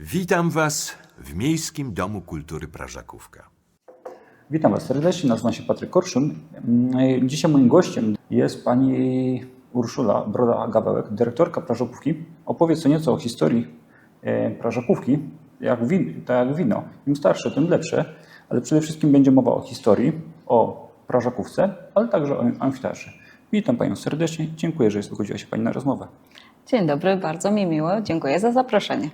Witam Was w Miejskim Domu Kultury Prażakówka. Witam Was serdecznie, nazywam się Patryk Korszun. Dzisiaj moim gościem jest pani Urszula Broda-Gabełek, dyrektorka Prażakówki. Opowie co nieco o historii Prażakówki, tak jak wino. Im starsze, tym lepsze, ale przede wszystkim będzie mowa o historii, o Prażakówce, ale także o amfiteatrze. Witam Panią serdecznie, dziękuję, że zgodziła się Pani na rozmowę. Dzień dobry, bardzo mi miło, dziękuję za zaproszenie.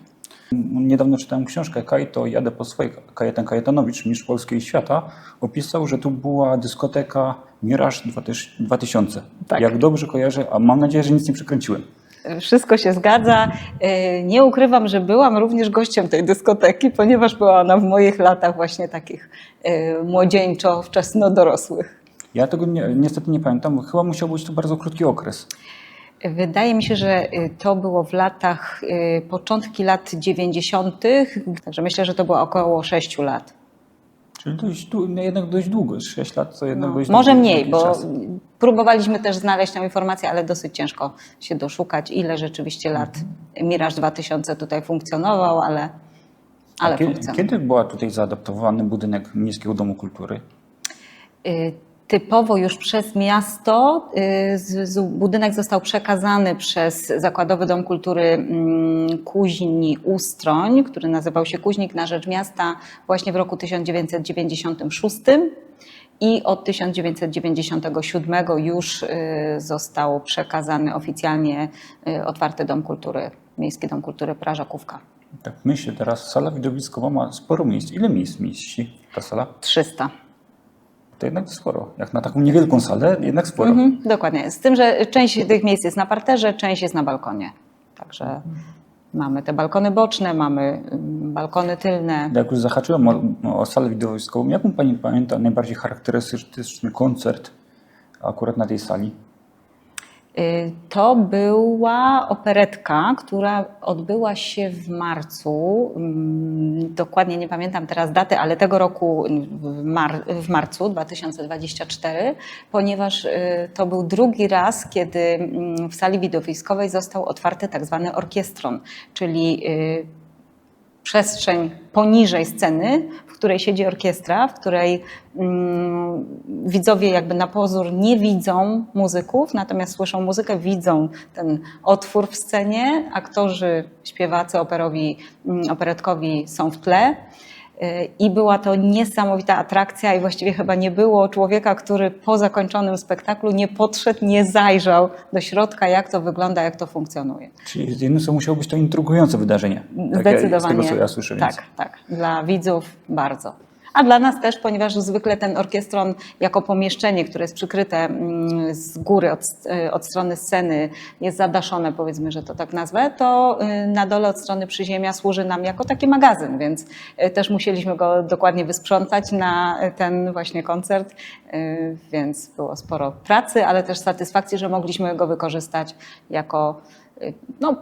Niedawno czytałem książkę Kajto, jadę po swoje. Kajetan Kajetanowicz, mistrz Polski i świata, opisał, że tu była dyskoteka Mirage 2000. Tak. Jak dobrze kojarzę, a mam nadzieję, że nic nie przekręciłem. Wszystko się zgadza. Nie ukrywam, że byłam również gościem tej dyskoteki, ponieważ była ona w moich latach właśnie takich młodzieńczo-wczesnodorosłych. Ja tego niestety nie pamiętam, chyba musiał być to bardzo krótki okres. Wydaje mi się, że to było w latach, początki lat 90., także myślę, że to było około 6 lat. Czyli jednak dość długo, 6 lat to jednak dość Może długo, mniej, długi bo czas. próbowaliśmy też znaleźć tam informacje, ale dosyć ciężko się doszukać, ile rzeczywiście lat Mirage 2000 tutaj funkcjonował, ale funkcjonował. Kiedy była tutaj zaadaptowany budynek Miejskiego Domu Kultury? Typowo już przez miasto budynek został przekazany przez Zakładowy Dom Kultury Kuźni Ustroń, który nazywał się Kuźnik na rzecz miasta właśnie w roku 1996 i od 1997 już został przekazany oficjalnie otwarty Dom Kultury, Miejski Dom Kultury Prażakówka. Tak myślę, teraz sala widowiskowa ma sporo miejsc. Ile miejsc mieści ta sala? 300. To jednak sporo. Jak na taką niewielką salę, jednak sporo. Dokładnie. Z tym, że część tych miejsc jest na parterze, część jest na balkonie. Także mamy te balkony boczne, mamy balkony tylne. Jak już zahaczyłem o salę widowiskową, jaką Pani pamięta najbardziej charakterystyczny koncert akurat na tej sali? To była operetka, która odbyła się w marcu. Dokładnie nie pamiętam teraz daty, ale tego roku w marcu 2024, ponieważ to był drugi raz, kiedy w sali widowiskowej został otwarty tak zwany orkiestron, czyli przestrzeń poniżej sceny, w której siedzi orkiestra, w której widzowie jakby na pozór nie widzą muzyków, natomiast słyszą muzykę, widzą ten otwór w scenie. Aktorzy, śpiewacy operetkowi są w tle. I była to niesamowita atrakcja i właściwie chyba nie było człowieka, który po zakończonym spektaklu nie podszedł, nie zajrzał do środka, jak to wygląda, jak to funkcjonuje. Czyli z jednej strony musiało być to intrygujące wydarzenie. Zdecydowanie. Z tego, co ja słyszę. Więc. Tak. Dla widzów bardzo. A dla nas też, ponieważ zwykle ten orkiestron jako pomieszczenie, które jest przykryte z góry od strony sceny, jest zadaszone, powiedzmy, że to tak nazwę, to na dole od strony przyziemia służy nam jako taki magazyn, więc też musieliśmy go dokładnie wysprzątać na ten właśnie koncert, więc było sporo pracy, ale też satysfakcji, że mogliśmy go wykorzystać jako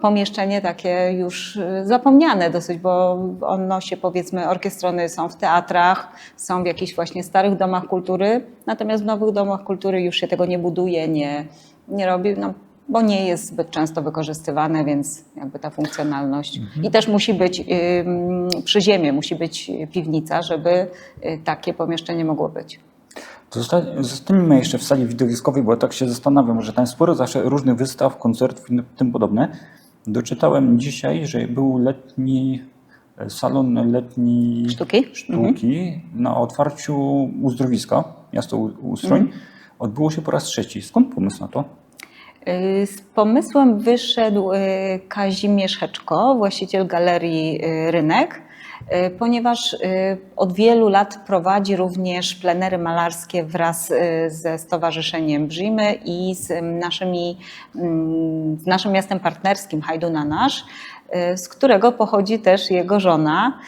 pomieszczenie takie już zapomniane dosyć, bo ono się, powiedzmy, orkiestrony są w teatrach, są w jakichś właśnie starych domach kultury, natomiast w nowych domach kultury już się tego nie buduje, nie robi, bo nie jest zbyt często wykorzystywane, więc jakby ta funkcjonalność. I też musi być przyziemie, musi być piwnica, żeby takie pomieszczenie mogło być. Zostańmy jeszcze w sali widowiskowej, bo tak się zastanawiam, że tam sporo zawsze różnych wystaw, koncertów i tym podobne. Doczytałem dzisiaj, że był salon letni sztuki na otwarciu uzdrowiska, miasto Ustroń. Odbyło się po raz trzeci. Skąd pomysł na to? Z pomysłem wyszedł Kazimierz Heczko, właściciel galerii Rynek, ponieważ od wielu lat prowadzi również plenery malarskie wraz ze Stowarzyszeniem Brzimy i z naszym miastem partnerskim Hajdu na Nasz, z którego pochodzi też jego żona,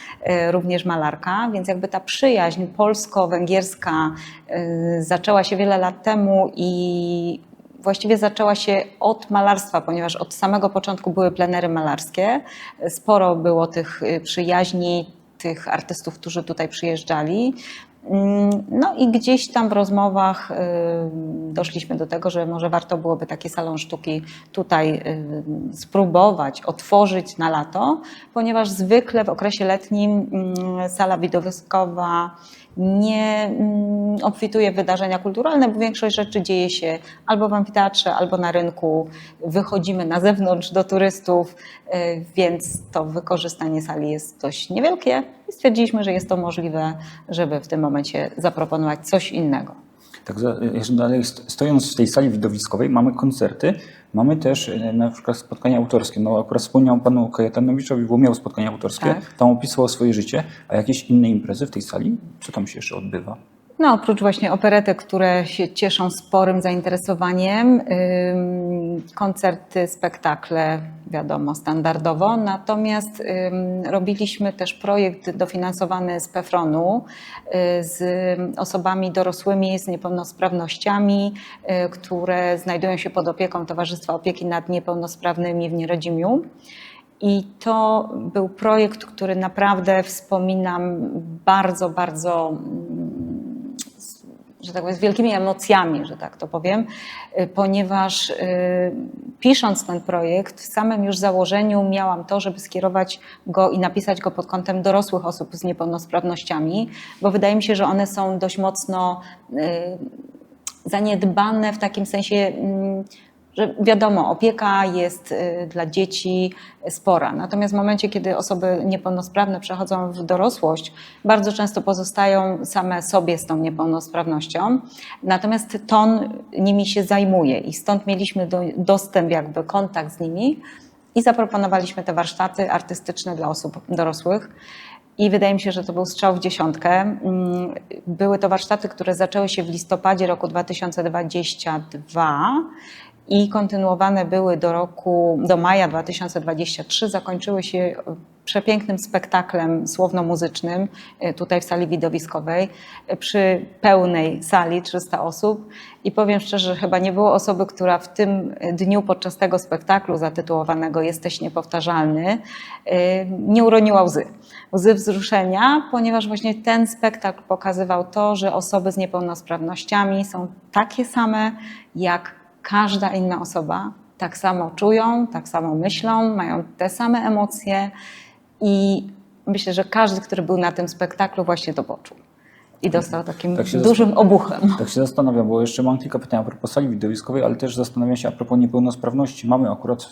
również malarka, więc jakby ta przyjaźń polsko-węgierska zaczęła się wiele lat temu i właściwie zaczęła się od malarstwa, ponieważ od samego początku były plenery malarskie. Sporo było tych przyjaźni, tych artystów, którzy tutaj przyjeżdżali. No i gdzieś tam w rozmowach doszliśmy do tego, że może warto byłoby taki salon sztuki tutaj spróbować otworzyć na lato, ponieważ zwykle w okresie letnim sala widowiskowa nie obfituje w wydarzenia kulturalne, bo większość rzeczy dzieje się albo w amfiteatrze, albo na rynku. Wychodzimy na zewnątrz do turystów, więc to wykorzystanie sali jest dość niewielkie i stwierdziliśmy, że jest to możliwe, żeby w tym momencie zaproponować coś innego. Tak, jeszcze dalej stojąc w tej sali widowiskowej mamy koncerty, mamy też na przykład spotkania autorskie. No akurat wspomniał panu Kajetanowiczowi, bo miał spotkania autorskie, Tak. tam opisywał swoje życie, a jakieś inne imprezy w tej sali? Co tam się jeszcze odbywa? No, oprócz właśnie operetek, które się cieszą sporym zainteresowaniem, koncerty, spektakle, wiadomo, standardowo. Natomiast robiliśmy też projekt dofinansowany z PFRON-u z osobami dorosłymi z niepełnosprawnościami, które znajdują się pod opieką Towarzystwa Opieki nad Niepełnosprawnymi w Nierodzimiu. I to był projekt, który naprawdę wspominam bardzo, bardzo, że tak powiem, z wielkimi emocjami, że tak to powiem, ponieważ pisząc ten projekt, w samym już założeniu miałam to, żeby skierować go i napisać go pod kątem dorosłych osób z niepełnosprawnościami, bo wydaje mi się, że one są dość mocno zaniedbane w takim sensie, że wiadomo, opieka jest dla dzieci spora. Natomiast w momencie, kiedy osoby niepełnosprawne przechodzą w dorosłość, bardzo często pozostają same sobie z tą niepełnosprawnością. Natomiast TON nimi się zajmuje i stąd mieliśmy dostęp, jakby kontakt z nimi i zaproponowaliśmy te warsztaty artystyczne dla osób dorosłych. I wydaje mi się, że to był strzał w dziesiątkę. Były to warsztaty, które zaczęły się w listopadzie roku 2022 i kontynuowane były do maja 2023. Zakończyły się przepięknym spektaklem słowno-muzycznym tutaj w sali widowiskowej przy pełnej sali 300 osób. I powiem szczerze, że chyba nie było osoby, która w tym dniu podczas tego spektaklu zatytułowanego Jesteś niepowtarzalny nie uroniła łzy. Łzy wzruszenia, ponieważ właśnie ten spektakl pokazywał to, że osoby z niepełnosprawnościami są takie same jak każda inna osoba. Tak samo czują, tak samo myślą, mają te same emocje i myślę, że każdy, który był na tym spektaklu, właśnie to poczuł. I dostał takim dużym obuchem. Tak się zastanawiam, bo jeszcze mam kilka pytań a propos sali widowiskowej, ale też zastanawiam się a propos niepełnosprawności. Mamy akurat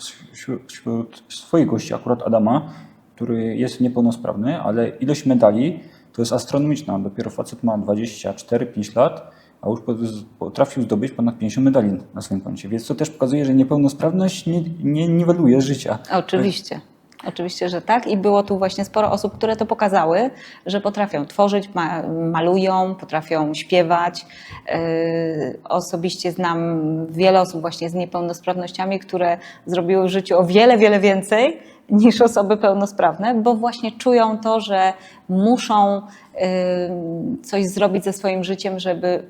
wśród swoich gości akurat Adama, który jest niepełnosprawny, ale ilość medali to jest astronomiczna. Dopiero facet ma 24-5 lat, a już potrafił zdobyć ponad 50 medali na swoim koncie. Więc to też pokazuje, że niepełnosprawność nie niweluje życia. Oczywiście. Oczywiście, że tak. I było tu właśnie sporo osób, które to pokazały, że potrafią tworzyć, malują, potrafią śpiewać. Osobiście znam wiele osób właśnie z niepełnosprawnościami, które zrobiły w życiu o wiele, wiele więcej niż osoby pełnosprawne, bo właśnie czują to, że muszą coś zrobić ze swoim życiem, żeby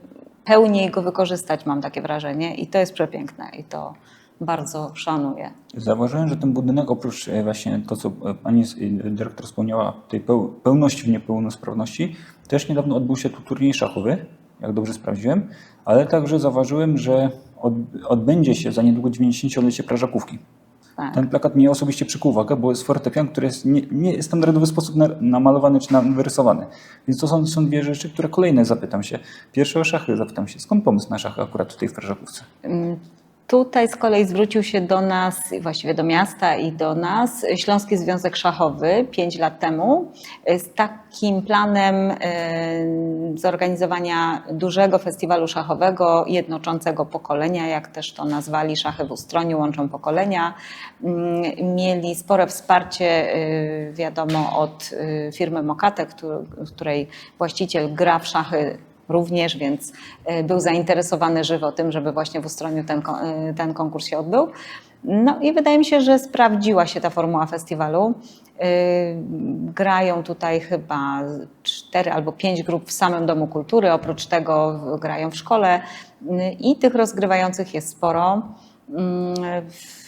pełniej go wykorzystać, mam takie wrażenie. I to jest przepiękne i to bardzo szanuję. Zauważyłem, że ten budynek oprócz właśnie to, co pani dyrektor wspomniała, tej pełności w niepełnosprawności, też niedawno odbył się tu turniej szachowy, jak dobrze sprawdziłem, ale także zauważyłem, że odbędzie się za niedługo 90-lecie Prażakówki. Tak. Ten plakat mnie osobiście przykuł uwagę, bo jest fortepian, który jest nie standardowy sposób namalowany czy wyrysowany. Więc to są dwie rzeczy, które kolejne zapytam się. Pierwsze o szachy zapytam się, skąd pomysł na szachy akurat tutaj w Prażakówce? Tutaj z kolei zwrócił się do nas, właściwie do miasta i do nas, Śląski Związek Szachowy 5 lat temu z takim planem zorganizowania dużego festiwalu szachowego jednoczącego pokolenia, jak też to nazwali, Szachy w Ustroniu łączą pokolenia. Mieli spore wsparcie, wiadomo, od firmy Mokate, której właściciel gra w szachy również, więc był zainteresowany żywo tym, żeby właśnie w Ustroniu ten konkurs się odbył. No i wydaje mi się, że sprawdziła się ta formuła festiwalu. Grają tutaj chyba 4 albo 5 grup w samym Domu Kultury, oprócz tego grają w szkole i tych rozgrywających jest sporo.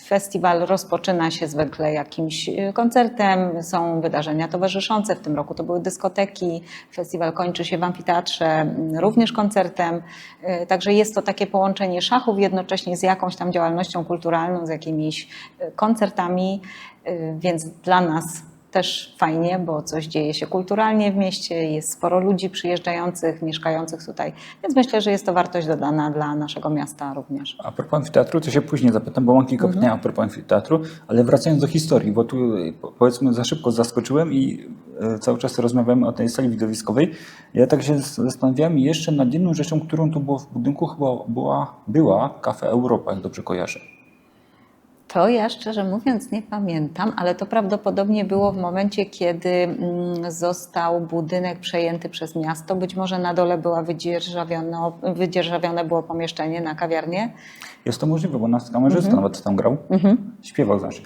Festiwal rozpoczyna się zwykle jakimś koncertem, są wydarzenia towarzyszące, w tym roku to były dyskoteki, festiwal kończy się w amfiteatrze również koncertem, także jest to takie połączenie szachów jednocześnie z jakąś tam działalnością kulturalną, z jakimiś koncertami, więc dla nas też fajnie, bo coś dzieje się kulturalnie w mieście, jest sporo ludzi przyjeżdżających, mieszkających tutaj, więc myślę, że jest to wartość dodana dla naszego miasta również. A propos amfiteatru, to się później zapytam, bo mam kilka pytań a propos amfiteatru, ale wracając do historii, bo tu powiedzmy za szybko zaskoczyłem i cały czas rozmawiamy o tej sali widowiskowej. Ja tak się zastanawiałem jeszcze nad jedną rzeczą, którą tu było w budynku, chyba była Cafe Europa, jak dobrze kojarzę. To ja szczerze mówiąc nie pamiętam, ale to prawdopodobnie było w momencie, kiedy został budynek przejęty przez miasto. Być może na dole była wydzierżawione było pomieszczenie na kawiarnię. Jest to możliwe, bo nasz kamerzysta nawet tam grał. Śpiewał znaczy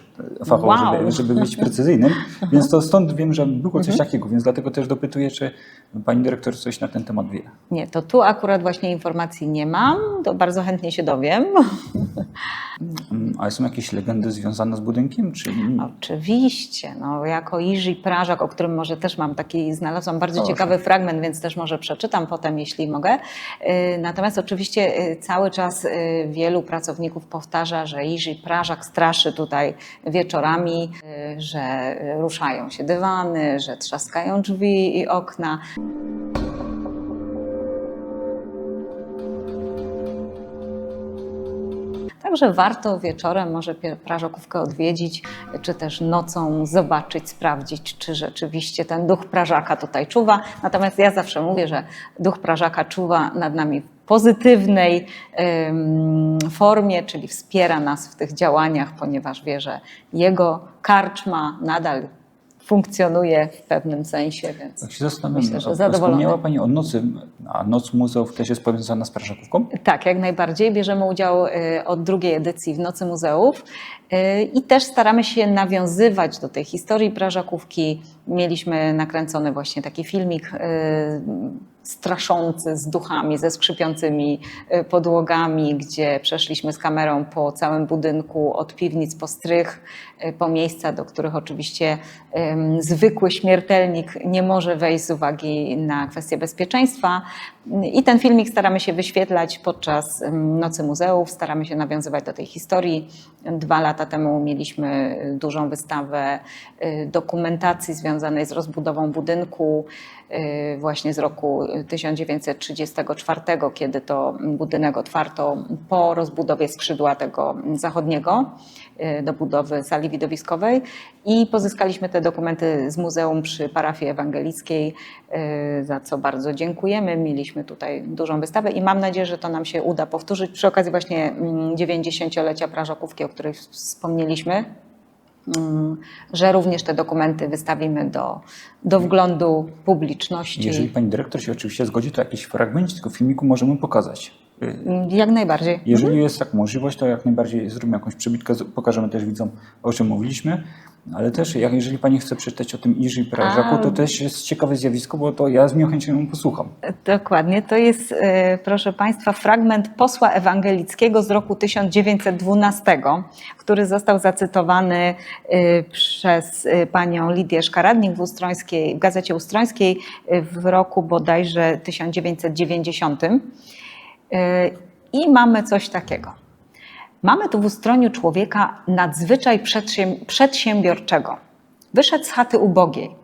fachowo, Wow. żeby być precyzyjnym. Więc to stąd wiem, że było coś takiego, więc dlatego też dopytuję, czy pani dyrektor coś na ten temat wie. Nie, to tu akurat właśnie informacji nie mam, to bardzo chętnie się dowiem. A są jakieś legendy związane z budynkiem? Czy... Oczywiście, no, jako Jerzy Prażak, o którym może też mam taki, znalazłam bardzo Proszę. ciekawy fragment, więc też może przeczytam potem, jeśli mogę. Natomiast oczywiście cały czas wielu pracowników powtarza, że Jerzy Prażak straszy tutaj wieczorami, że ruszają się dywany, że trzaskają drzwi i okna. Także warto wieczorem może Prażakówkę odwiedzić, czy też nocą zobaczyć, sprawdzić, czy rzeczywiście ten duch Prażaka tutaj czuwa. Natomiast ja zawsze mówię, że duch Prażaka czuwa nad nami w pozytywnej formie, czyli wspiera nas w tych działaniach, ponieważ wie, że jego karczma nadal funkcjonuje w pewnym sensie, więc Tak się zastanawiam, myślę, że zadowolony. wspomniała pani o nocy, a Noc Muzeów też jest powiązana z Prażakówką? Tak, jak najbardziej. Bierzemy udział od drugiej edycji w Nocy Muzeów i też staramy się nawiązywać do tej historii Prażakówki. Mieliśmy nakręcony właśnie taki filmik straszący z duchami, ze skrzypiącymi podłogami, gdzie przeszliśmy z kamerą po całym budynku, od piwnic po strych, po miejsca, do których oczywiście zwykły śmiertelnik nie może wejść z uwagi na kwestie bezpieczeństwa. I ten filmik staramy się wyświetlać podczas Nocy Muzeów, staramy się nawiązywać do tej historii. 2 lata temu mieliśmy dużą wystawę dokumentacji związanej z rozbudową budynku, właśnie z roku 1934, kiedy to budynek otwarto po rozbudowie skrzydła tego zachodniego do budowy sali widowiskowej i pozyskaliśmy te dokumenty z muzeum przy parafii ewangelickiej, za co bardzo dziękujemy. Mieliśmy tutaj dużą wystawę i mam nadzieję, że to nam się uda powtórzyć przy okazji właśnie 90-lecia Prażakówki, o której wspomnieliśmy, że również te dokumenty wystawimy do wglądu publiczności. Jeżeli pani dyrektor się oczywiście zgodzi, to jakiś fragment tego filmiku możemy pokazać. Jak najbardziej. Jeżeli jest taka możliwość, to jak najbardziej zrobimy jakąś przebitkę, pokażemy też widzom, o czym mówiliśmy, ale też jeżeli pani chce przeczytać o tym Jerzy Prażaku, to też jest ciekawe zjawisko, bo to ja z miłą chęcią ją posłucham. Dokładnie. To jest, proszę Państwa, fragment posła ewangelickiego z roku 1912, który został zacytowany przez panią Lidię Szkaradnik w Gazecie Ustrońskiej w roku bodajże 1990. I mamy coś takiego. Mamy tu w Ustroniu człowieka nadzwyczaj przedsiębiorczego. Wyszedł z chaty ubogiej.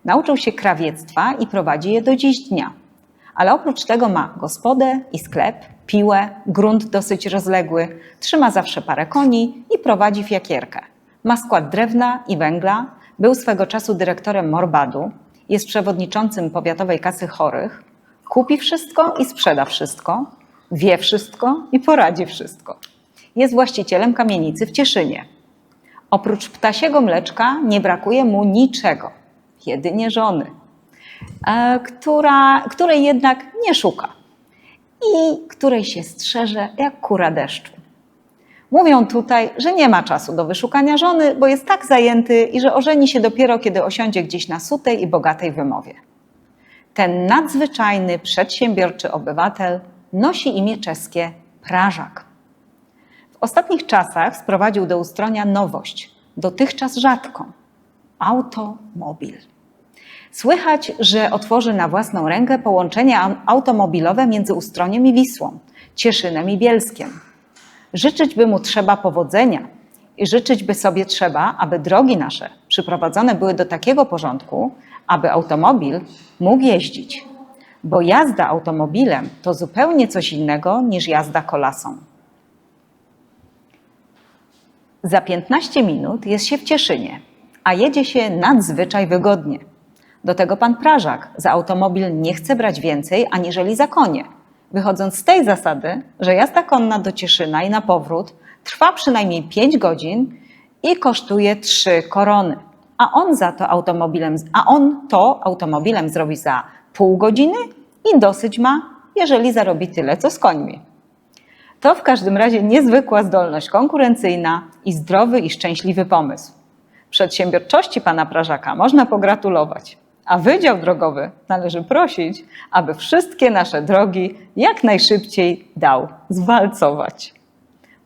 Nauczył się krawiectwa i prowadzi je do dziś dnia. Ale oprócz tego ma gospodę i sklep, piłę, grunt dosyć rozległy, trzyma zawsze parę koni i prowadzi fiakierkę. Ma skład drewna i węgla, był swego czasu dyrektorem Morbadu, jest przewodniczącym Powiatowej Kasy Chorych, kupi wszystko i sprzeda wszystko, wie wszystko i poradzi wszystko. Jest właścicielem kamienicy w Cieszynie. Oprócz ptasiego mleczka nie brakuje mu niczego, jedynie żony, której jednak nie szuka i której się strzeże jak kura deszczu. Mówią tutaj, że nie ma czasu do wyszukania żony, bo jest tak zajęty i że ożeni się dopiero, kiedy osiądzie gdzieś na sutej i bogatej wymowie. Ten nadzwyczajny, przedsiębiorczy obywatel nosi imię czeskie Prażak. W W ostatnich czasach sprowadził do Ustronia nowość, dotychczas rzadką – automobil. Słychać, że otworzy na własną rękę połączenie automobilowe między Ustroniem i Wisłą, Cieszynem i Bielskiem. Życzyć by mu trzeba powodzenia i życzyć by sobie trzeba, aby drogi nasze przyprowadzone były do takiego porządku, aby automobil mógł jeździć. Bo jazda automobilem to zupełnie coś innego niż jazda kolasą. Za 15 minut jest się w Cieszynie, a jedzie się nadzwyczaj wygodnie. Do tego pan Prażak za automobil nie chce brać więcej aniżeli za konie, wychodząc z tej zasady, że jazda konna do Cieszyna i na powrót trwa przynajmniej 5 godzin i kosztuje 3 korony, a on to automobilem zrobi za pół godziny i dosyć ma, jeżeli zarobi tyle, co z końmi. To w każdym razie niezwykła zdolność konkurencyjna i zdrowy i szczęśliwy pomysł. Przedsiębiorczości pana Prażaka można pogratulować, a Wydział Drogowy należy prosić, aby wszystkie nasze drogi jak najszybciej dał zwalcować.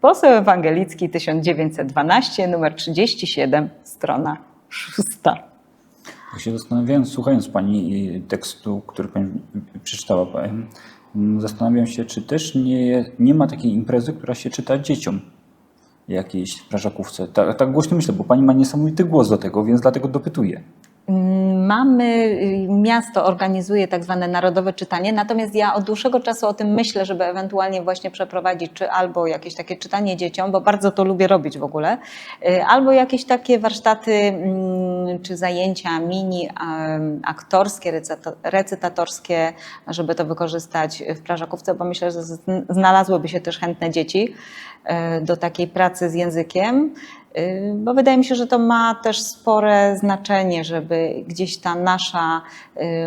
Poseł Ewangelicki 1912, numer 37, strona 6. Ja się zastanawiałem, słuchając Pani tekstu, który Pani przeczytała, zastanawiam się, czy też nie ma takiej imprezy, która się czyta dzieciom jakiejś w Prażakówce. Tak głośno myślę, bo Pani ma niesamowity głos do tego, więc dlatego dopytuję. Miasto organizuje tak zwane narodowe czytanie, natomiast ja od dłuższego czasu o tym myślę, żeby ewentualnie właśnie przeprowadzić czy albo jakieś takie czytanie dzieciom, bo bardzo to lubię robić w ogóle, albo jakieś takie warsztaty czy zajęcia mini aktorskie, recytatorskie, żeby to wykorzystać w Prażakówce, bo myślę, że znalazłyby się też chętne dzieci do takiej pracy z językiem. Bo wydaje mi się, że to ma też spore znaczenie, żeby gdzieś ta nasza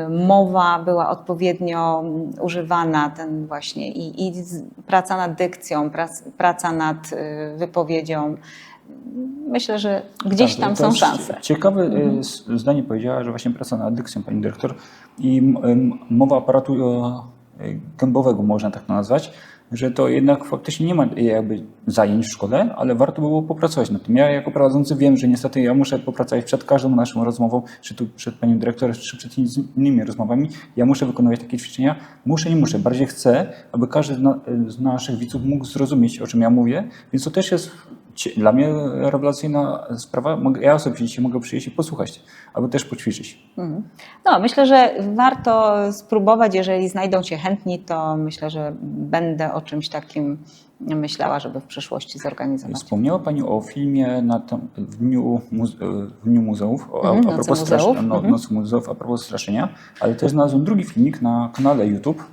mowa była odpowiednio używana, ten właśnie i praca nad dykcją, praca nad wypowiedzią. Myślę, że gdzieś tam są szanse. Ciekawe zdanie powiedziała, że właśnie praca nad dykcją, pani dyrektor, i mowa aparatu gębowego, można tak to nazwać, że to jednak faktycznie nie ma jakby zajęć w szkole, ale warto było popracować nad tym. Ja jako prowadzący wiem, że niestety ja muszę popracować przed każdą naszą rozmową, czy tu przed panią dyrektor, czy przed innymi rozmowami. Ja muszę wykonywać takie ćwiczenia. Nie muszę. Bardziej chcę, aby każdy z naszych widzów mógł zrozumieć, o czym ja mówię, więc to też jest dla mnie rewelacyjna sprawa. Ja osobiście dzisiaj mogę przyjść i posłuchać, aby też poćwiczyć. No, myślę, że warto spróbować, jeżeli znajdą się chętni, to myślę, że będę o czymś takim myślała, żeby w przyszłości zorganizować. Wspomniała Pani o filmie w Dniu Muzeów, Nocy Muzeów, a propos straszenia, ale też znalazłem drugi filmik na kanale YouTube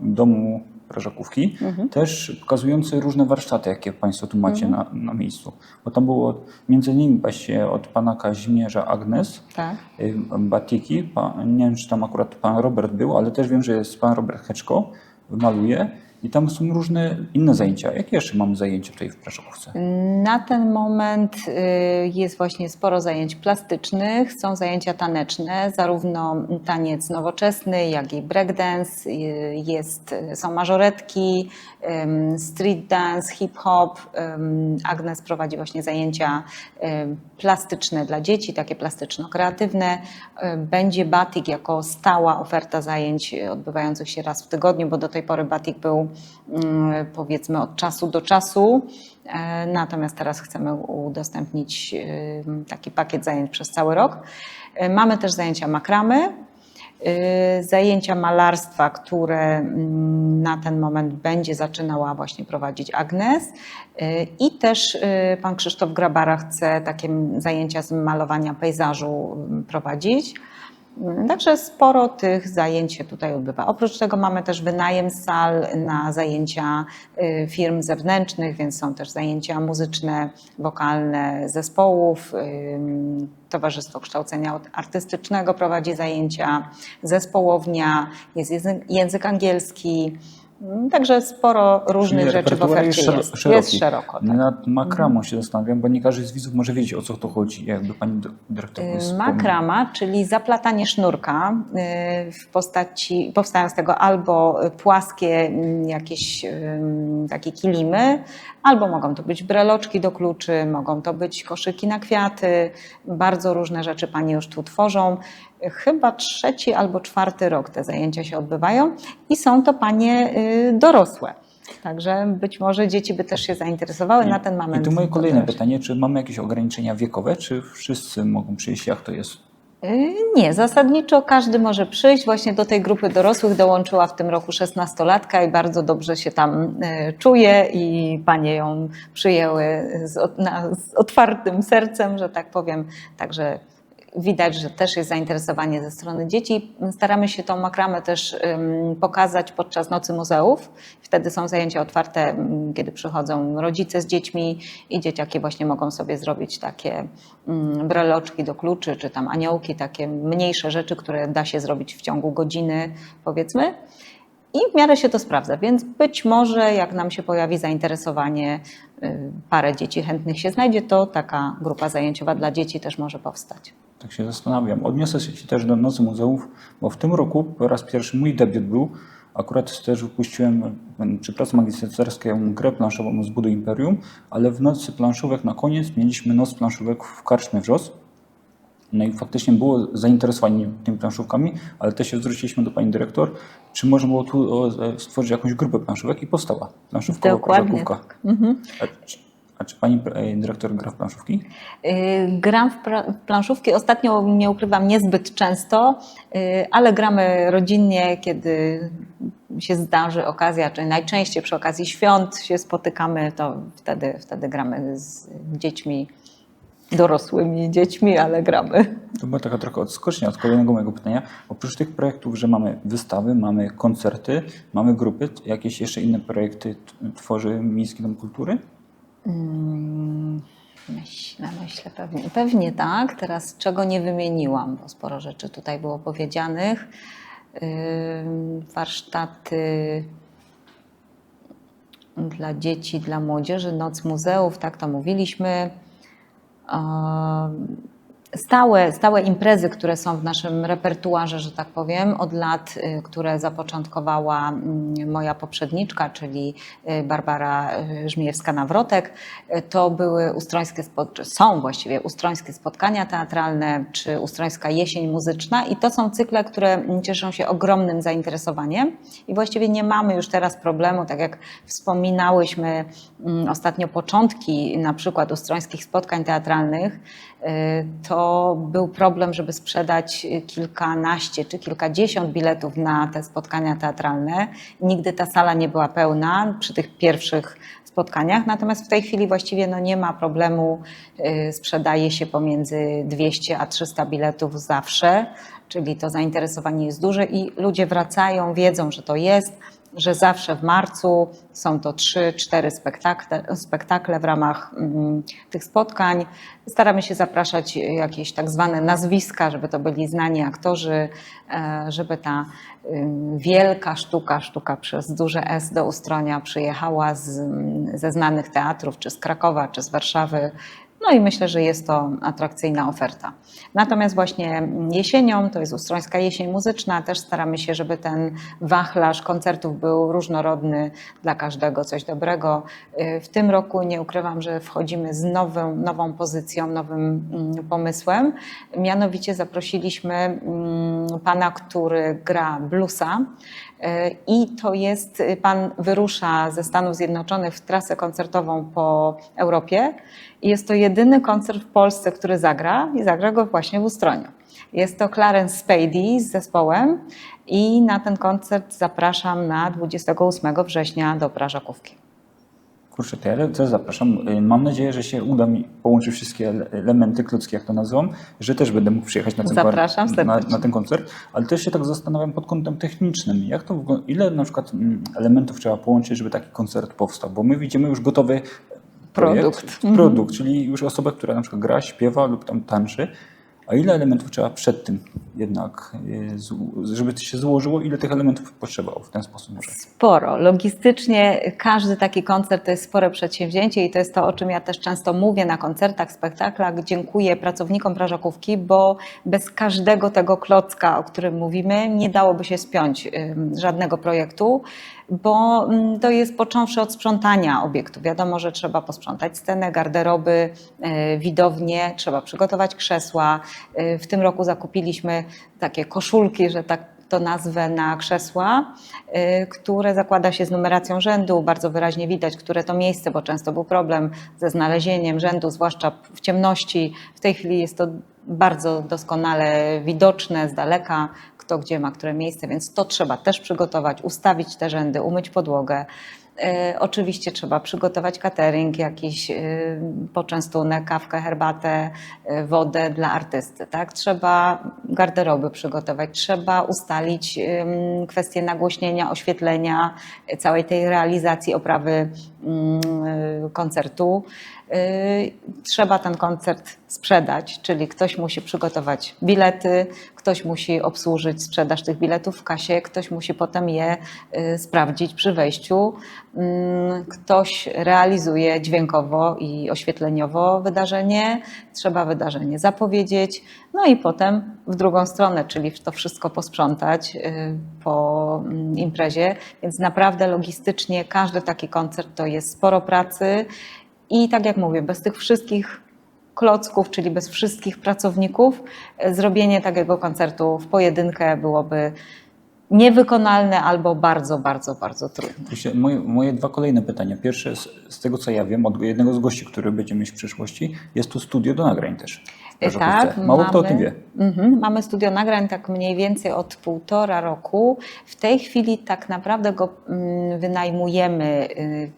Domu Prażakówki, też pokazujący różne warsztaty, jakie Państwo tu macie na miejscu. Bo tam było między innymi właśnie od Pana Kazimierza Agnes, Tak. batiki, nie wiem, czy tam akurat Pan Robert był, ale też wiem, że jest Pan Robert Heczko, maluje. I tam są różne inne zajęcia. Jakie jeszcze mamy zajęcia tutaj w Prażakówce? Na ten moment jest właśnie sporo zajęć plastycznych, są zajęcia taneczne, zarówno taniec nowoczesny, jak i breakdance, są mażoretki, street dance, hip-hop. Agnes prowadzi właśnie zajęcia plastyczne dla dzieci, takie plastyczno-kreatywne. Będzie batik jako stała oferta zajęć odbywających się raz w tygodniu, bo do tej pory batik był powiedzmy od czasu do czasu, natomiast teraz chcemy udostępnić taki pakiet zajęć przez cały rok. Mamy też zajęcia makramy, zajęcia malarstwa, które na ten moment będzie zaczynała właśnie prowadzić Agnes, i też pan Krzysztof Grabara chce takie zajęcia z malowania pejzażu prowadzić. Także sporo tych zajęć się tutaj odbywa. Oprócz tego mamy też wynajem sal na zajęcia firm zewnętrznych, więc są też zajęcia muzyczne, wokalne zespołów. Towarzystwo Kształcenia Artystycznego prowadzi zajęcia, zespołownia, jest język angielski. Także sporo różnych Czyli rzeczy w repertuar ofercie jest. szeroki. Jest szeroko. Tak. Nad makramą się zastanawiam, bo nie każdy z widzów może wiedzieć, o co to chodzi, jakby pani dyrektor wspomniała. Makrama, czyli zaplatanie sznurka w postaci, powstają z tego albo płaskie jakieś takie kilimy, albo mogą to być breloczki do kluczy, mogą to być koszyki na kwiaty, bardzo różne rzeczy pani już tu tworzą. Chyba 3. albo 4. rok te zajęcia się odbywają i są to panie dorosłe. Także być może dzieci by też się zainteresowały na ten moment. I tu moje kolejne dorośli. pytanie, czy mamy jakieś ograniczenia wiekowe, czy wszyscy mogą przyjść, jak to jest? Nie, zasadniczo każdy może przyjść. Właśnie do tej grupy dorosłych dołączyła w tym roku 16-latka i bardzo dobrze się tam czuje i panie ją przyjęły z otwartym sercem, że tak powiem. Także widać, że też jest zainteresowanie ze strony dzieci. Staramy się tą makramę też pokazać podczas Nocy Muzeów. Wtedy są zajęcia otwarte, kiedy przychodzą rodzice z dziećmi i dzieciaki właśnie mogą sobie zrobić takie breloczki do kluczy, czy tam aniołki, takie mniejsze rzeczy, które da się zrobić w ciągu godziny, powiedzmy. I w miarę się to sprawdza, więc być może jak nam się pojawi zainteresowanie, parę dzieci chętnych się znajdzie, to taka grupa zajęciowa dla dzieci też może powstać. Tak się zastanawiam. Odniosę się też do Nocy Muzeów, bo w tym roku po raz pierwszy mój debiut był. Akurat też wypuściłem przy pracy magisterskiej grę planszową Zbuduj Imperium, ale w Nocy Planszówek na koniec mieliśmy Noc Planszówek w Karczmie Wrzos. No i faktycznie było zainteresowanie tymi planszówkami, ale też się zwróciliśmy do pani dyrektor, czy można było tu stworzyć jakąś grupę planszówek i powstała planszówkowa koszykówka. Tak. Mhm. A czy pani dyrektor gra w planszówki? Gram w planszówki. Ostatnio, nie ukrywam, niezbyt często, ale gramy rodzinnie, kiedy się zdarzy okazja, czy najczęściej przy okazji świąt się spotykamy, to wtedy gramy z dziećmi, dorosłymi dziećmi, ale gramy. To była taka trochę odskocznia od kolejnego mojego pytania. Oprócz tych projektów, że mamy wystawy, mamy koncerty, mamy grupy, jakieś jeszcze inne projekty tworzy Miejski Dom Kultury? Myślę, pewnie tak. Teraz czego nie wymieniłam, bo sporo rzeczy tutaj było powiedzianych. Warsztaty dla dzieci, dla młodzieży, Noc Muzeów, tak to mówiliśmy. Stałe imprezy, które są w naszym repertuarze, że tak powiem, od lat, które zapoczątkowała moja poprzedniczka, czyli Barbara Żmijewska-Nawrotek, to były są właściwie ustrońskie spotkania teatralne, czy ustrońska jesień muzyczna i to są cykle, które cieszą się ogromnym zainteresowaniem i właściwie nie mamy już teraz problemu, tak jak wspominałyśmy ostatnio początki na przykład ustrońskich spotkań teatralnych, to był problem, żeby sprzedać kilkanaście czy kilkadziesiąt biletów na te spotkania teatralne. Nigdy ta sala nie była pełna przy tych pierwszych spotkaniach, natomiast w tej chwili właściwie nie ma problemu, sprzedaje się pomiędzy 200 a 300 biletów zawsze, czyli to zainteresowanie jest duże i ludzie wracają, wiedzą, że to jest, że zawsze w marcu są to 3-4 spektakle w ramach tych spotkań. Staramy się zapraszać jakieś tak zwane nazwiska, żeby to byli znani aktorzy, żeby ta wielka sztuka przez duże S do Ustronia przyjechała ze znanych teatrów, czy z Krakowa, czy z Warszawy. No i myślę, że jest to atrakcyjna oferta. Natomiast właśnie jesienią, to jest Ustrońska Jesień Muzyczna, też staramy się, żeby ten wachlarz koncertów był różnorodny, dla każdego coś dobrego. W tym roku nie ukrywam, że wchodzimy z nową pozycją, nowym pomysłem. Mianowicie zaprosiliśmy pana, który gra bluesa. I to jest, pan wyrusza ze Stanów Zjednoczonych w trasę koncertową po Europie i jest to jedyny koncert w Polsce, który zagra i zagra go właśnie w Ustroniu. Jest to Clarence Spady z zespołem i na ten koncert zapraszam na 28 września do Prażakówki. Kurczę, to ja też zapraszam. Mam nadzieję, że się uda mi połączyć wszystkie elementy kludzkie, jak to nazywam, że też będę mógł przyjechać na ten koncert, ale też się tak zastanawiam pod kątem technicznym. Jak to wygląda, ile na przykład elementów trzeba połączyć, żeby taki koncert powstał? Bo my widzimy już gotowy produkt, czyli już osobę, która na przykład gra, śpiewa lub tam tańczy, A ile elementów trzeba przed tym jednak, żeby to się złożyło, ile tych elementów potrzeba w ten sposób? Może? Sporo. Logistycznie każdy taki koncert to jest spore przedsięwzięcie i to jest to, o czym ja też często mówię na koncertach, spektaklach. Dziękuję pracownikom Prażakówki, bo bez każdego tego klocka, o którym mówimy, nie dałoby się spiąć żadnego projektu, bo to jest począwszy od sprzątania obiektu. Wiadomo, że trzeba posprzątać scenę, garderoby, widownię, trzeba przygotować krzesła. W tym roku zakupiliśmy takie koszulki, że tak to nazwę, na krzesła, które zakłada się z numeracją rzędu. Bardzo wyraźnie widać, które to miejsce, bo często był problem ze znalezieniem rzędu, zwłaszcza w ciemności. W tej chwili jest to bardzo doskonale widoczne z daleka, kto gdzie ma które miejsce, więc to trzeba też przygotować, ustawić te rzędy, umyć podłogę. Oczywiście trzeba przygotować catering, jakiś poczęstunek, kawkę, herbatę, wodę dla artysty. Tak? Trzeba garderoby przygotować, trzeba ustalić kwestie nagłośnienia, oświetlenia, całej tej realizacji oprawy koncertu. Trzeba ten koncert sprzedać, czyli ktoś musi przygotować bilety, ktoś musi obsłużyć sprzedaż tych biletów w kasie, ktoś musi potem je sprawdzić przy wejściu, ktoś realizuje dźwiękowo i oświetleniowo wydarzenie, trzeba wydarzenie zapowiedzieć, no i potem w drugą stronę, czyli to wszystko posprzątać po imprezie, więc naprawdę logistycznie każdy taki koncert to jest sporo pracy. I tak jak mówię, bez tych wszystkich klocków, czyli bez wszystkich pracowników, zrobienie takiego koncertu w pojedynkę byłoby niewykonalne albo bardzo, bardzo, bardzo trudne. Moje dwa kolejne pytania. Pierwsze, z tego co ja wiem, od jednego z gości, który będziemy mieć w przyszłości, jest to studio do nagrań też. Tak, mało kto o tym wie. Mamy studio nagrań tak mniej więcej od 1,5 roku. W tej chwili tak naprawdę go wynajmujemy,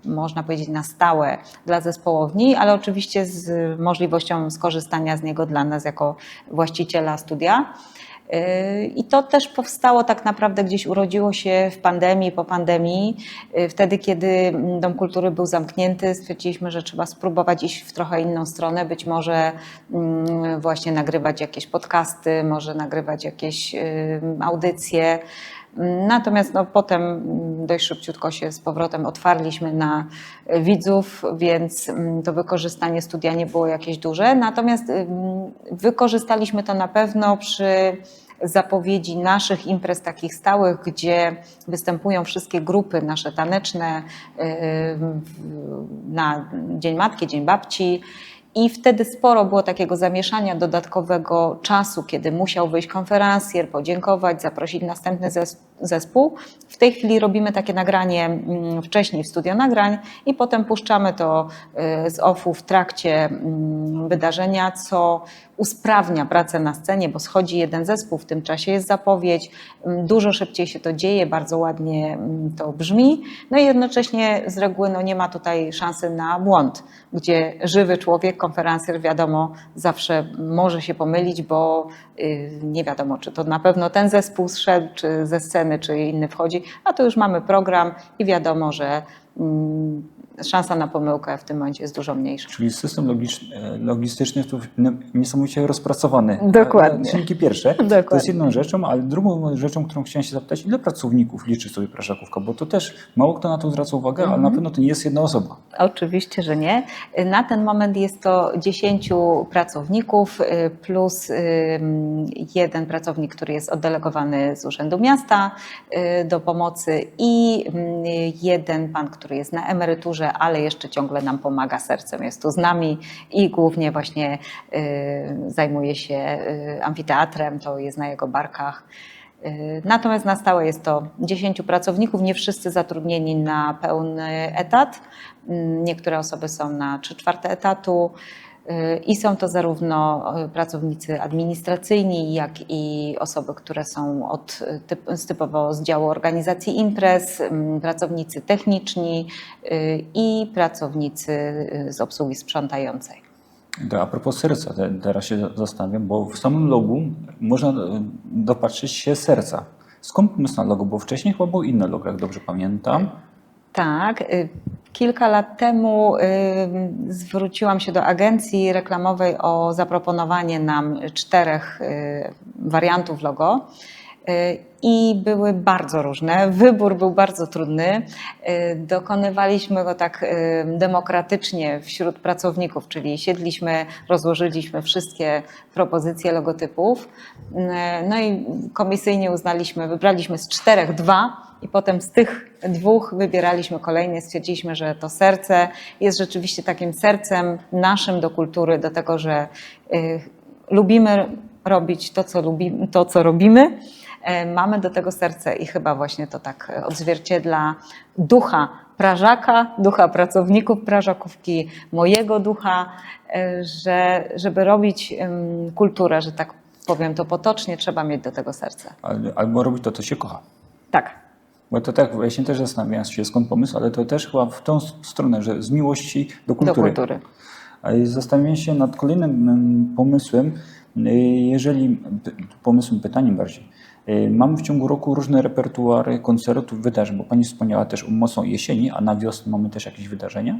można powiedzieć, na stałe dla zespołowni, ale oczywiście z możliwością skorzystania z niego dla nas jako właściciela studia. I to też powstało tak naprawdę, gdzieś urodziło się w pandemii, po pandemii. Wtedy, kiedy Dom Kultury był zamknięty, stwierdziliśmy, że trzeba spróbować iść w trochę inną stronę, być może właśnie nagrywać jakieś podcasty, może nagrywać jakieś audycje. Natomiast potem dość szybciutko się z powrotem otwarliśmy na widzów, więc to wykorzystanie studia nie było jakieś duże. Natomiast wykorzystaliśmy to na pewno przy zapowiedzi naszych imprez takich stałych, gdzie występują wszystkie grupy nasze taneczne na Dzień Matki, Dzień Babci. I wtedy sporo było takiego zamieszania, dodatkowego czasu, kiedy musiał wyjść konferencjer, podziękować, zaprosić następny zespół. W tej chwili robimy takie nagranie wcześniej w studio nagrań i potem puszczamy to z offu w trakcie wydarzenia, co usprawnia pracę na scenie, bo schodzi jeden zespół, w tym czasie jest zapowiedź, dużo szybciej się to dzieje, bardzo ładnie to brzmi, no i jednocześnie z reguły nie ma tutaj szansy na błąd, gdzie żywy człowiek, konferencjer, wiadomo, zawsze może się pomylić, bo nie wiadomo, czy to na pewno ten zespół zszedł, czy ze sceny, czy inny wchodzi, a tu już mamy program i wiadomo, że szansa na pomyłkę w tym momencie jest dużo mniejsza. Czyli system logistyczny jest tu niesamowicie rozpracowany. Dokładnie. Czynniki pierwsze. Dokładnie. To jest jedną rzeczą, ale drugą rzeczą, którą chciałem się zapytać, ile pracowników liczy sobie Prażakówka? Bo to też mało kto na to zwraca uwagę, ale na pewno to nie jest jedna osoba. Oczywiście, że nie. Na ten moment jest to 10 pracowników plus jeden pracownik, który jest oddelegowany z Urzędu Miasta do pomocy i jeden pan, który jest na emeryturze, ale jeszcze ciągle nam pomaga sercem. Jest tu z nami i głównie właśnie zajmuje się amfiteatrem, to jest na jego barkach. Natomiast na stałe jest to 10 pracowników, nie wszyscy zatrudnieni na pełny etat. Niektóre osoby są na 3/4 etatu i są to zarówno pracownicy administracyjni, jak i osoby, które są typowo z działu organizacji imprez, pracownicy techniczni i pracownicy z obsługi sprzątającej. A propos serca, teraz się zastanawiam, bo w samym logu można dopatrzyć się serca. Skąd pomysł na logo? Bo wcześniej chyba było inne logo, jak dobrze pamiętam. Tak. Kilka lat temu zwróciłam się do agencji reklamowej o zaproponowanie nam 4 wariantów logo. I były bardzo różne. Wybór był bardzo trudny. Dokonywaliśmy go tak demokratycznie wśród pracowników, czyli siedliśmy, rozłożyliśmy wszystkie propozycje logotypów. No i komisyjnie uznaliśmy, wybraliśmy z 4 2 i potem z tych 2 wybieraliśmy kolejne. Stwierdziliśmy, że to serce jest rzeczywiście takim sercem naszym do kultury, do tego, że lubimy robić to, co robimy. Mamy do tego serce i chyba właśnie to tak odzwierciedla ducha Prażaka, ducha pracowników Prażakówki, mojego ducha, że żeby robić kulturę, że tak powiem to potocznie, trzeba mieć do tego serce. Albo robić to, co się kocha. Tak. Bo to tak, właśnie też zastanawiam się, skąd pomysł, ale to też chyba w tą stronę, że z miłości do kultury. Do kultury. A zastanawiam się nad kolejnym pomysłem, pytaniem bardziej. Mamy w ciągu roku różne repertuary koncertów, wydarzeń, bo Pani wspomniała też o mocną jesieni, a na wiosnę mamy też jakieś wydarzenia?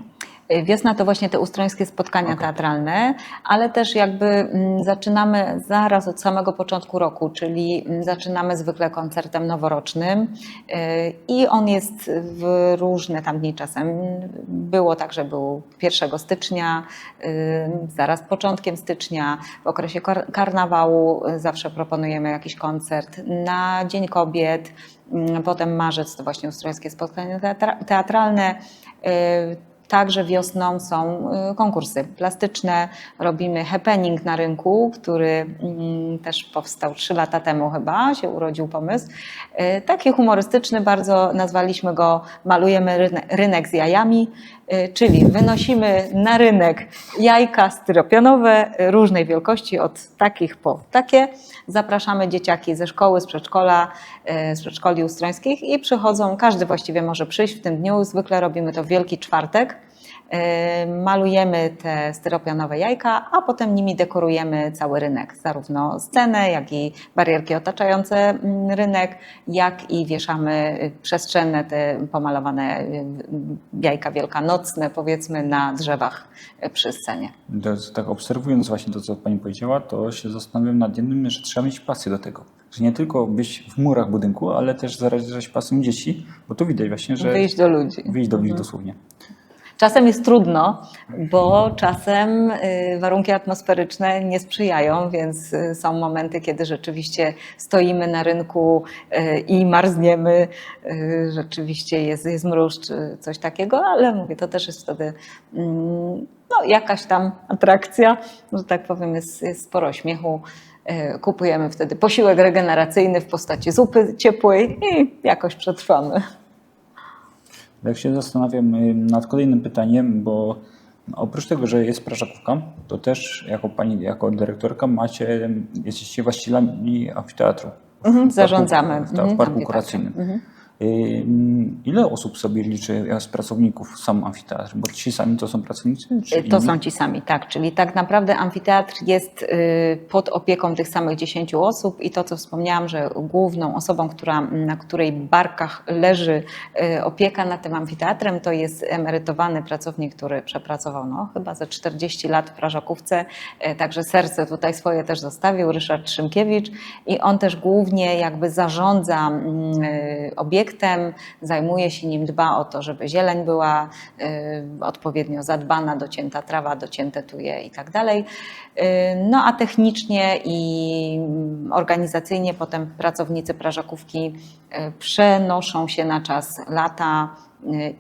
Wiosna to właśnie te ustrońskie spotkania teatralne, ale też jakby zaczynamy zaraz od samego początku roku, czyli zaczynamy zwykle koncertem noworocznym i on jest w różne tam dni czasem. Było tak, że był 1 stycznia, zaraz początkiem stycznia, w okresie karnawału zawsze proponujemy jakiś koncert, na Dzień Kobiet, potem marzec to właśnie ustrońskie spotkania teatralne. Także wiosną są konkursy plastyczne, robimy happening na rynku, który też powstał 3 lata temu chyba, się urodził pomysł. Taki humorystyczny bardzo, nazwaliśmy go Malujemy rynek z jajami, czyli wynosimy na rynek jajka styropianowe różnej wielkości, od takich po takie. Zapraszamy dzieciaki ze szkoły, z przedszkola, z przedszkoli ustrońskich i przychodzą, każdy właściwie może przyjść w tym dniu, zwykle robimy to w Wielki Czwartek. Malujemy te styropianowe jajka, a potem nimi dekorujemy cały rynek, zarówno scenę, jak i barierki otaczające rynek, jak i wieszamy przestrzenne te pomalowane jajka wielkanocne, powiedzmy, na drzewach przy scenie. Tak obserwując właśnie to, co Pani powiedziała, to się zastanawiam nad jednym, że trzeba mieć pasję do tego. Że nie tylko być w murach budynku, ale też zarażać pasją dzieci, bo tu widać właśnie, że... Wyjść do ludzi. Wyjść do ludzi dosłownie. Czasem jest trudno, bo czasem warunki atmosferyczne nie sprzyjają, więc są momenty, kiedy rzeczywiście stoimy na rynku i marzniemy, rzeczywiście jest mróz czy coś takiego, ale mówię, to też jest wtedy no, jakaś tam atrakcja, że tak powiem, jest sporo śmiechu. Kupujemy wtedy posiłek regeneracyjny w postaci zupy ciepłej i jakoś przetrwamy. Jak się zastanawiam nad kolejnym pytaniem, bo oprócz tego, że jest Prażakówka, to też jako Pani, jako dyrektorka jesteście właścicielami amfiteatru. Zarządzamy. W parku kuracyjnym. Ile osób sobie liczy z pracowników sam amfiteatr? Bo ci sami to są pracownicy? Czy To inni? są ci sami, tak. Czyli tak naprawdę amfiteatr jest pod opieką tych samych 10 osób i to, co wspomniałam, że główną osobą, na której barkach leży opieka nad tym amfiteatrem, to jest emerytowany pracownik, który przepracował chyba ze 40 lat w Prażakówce, także serce tutaj swoje też zostawił, Ryszard Szymkiewicz, i on też głównie jakby zarządza obiektem, zajmuje się nim, dba o to, żeby zieleń była odpowiednio zadbana, docięta trawa, docięte tuje i tak dalej. No a technicznie i organizacyjnie potem pracownicy Prażakówki przenoszą się na czas lata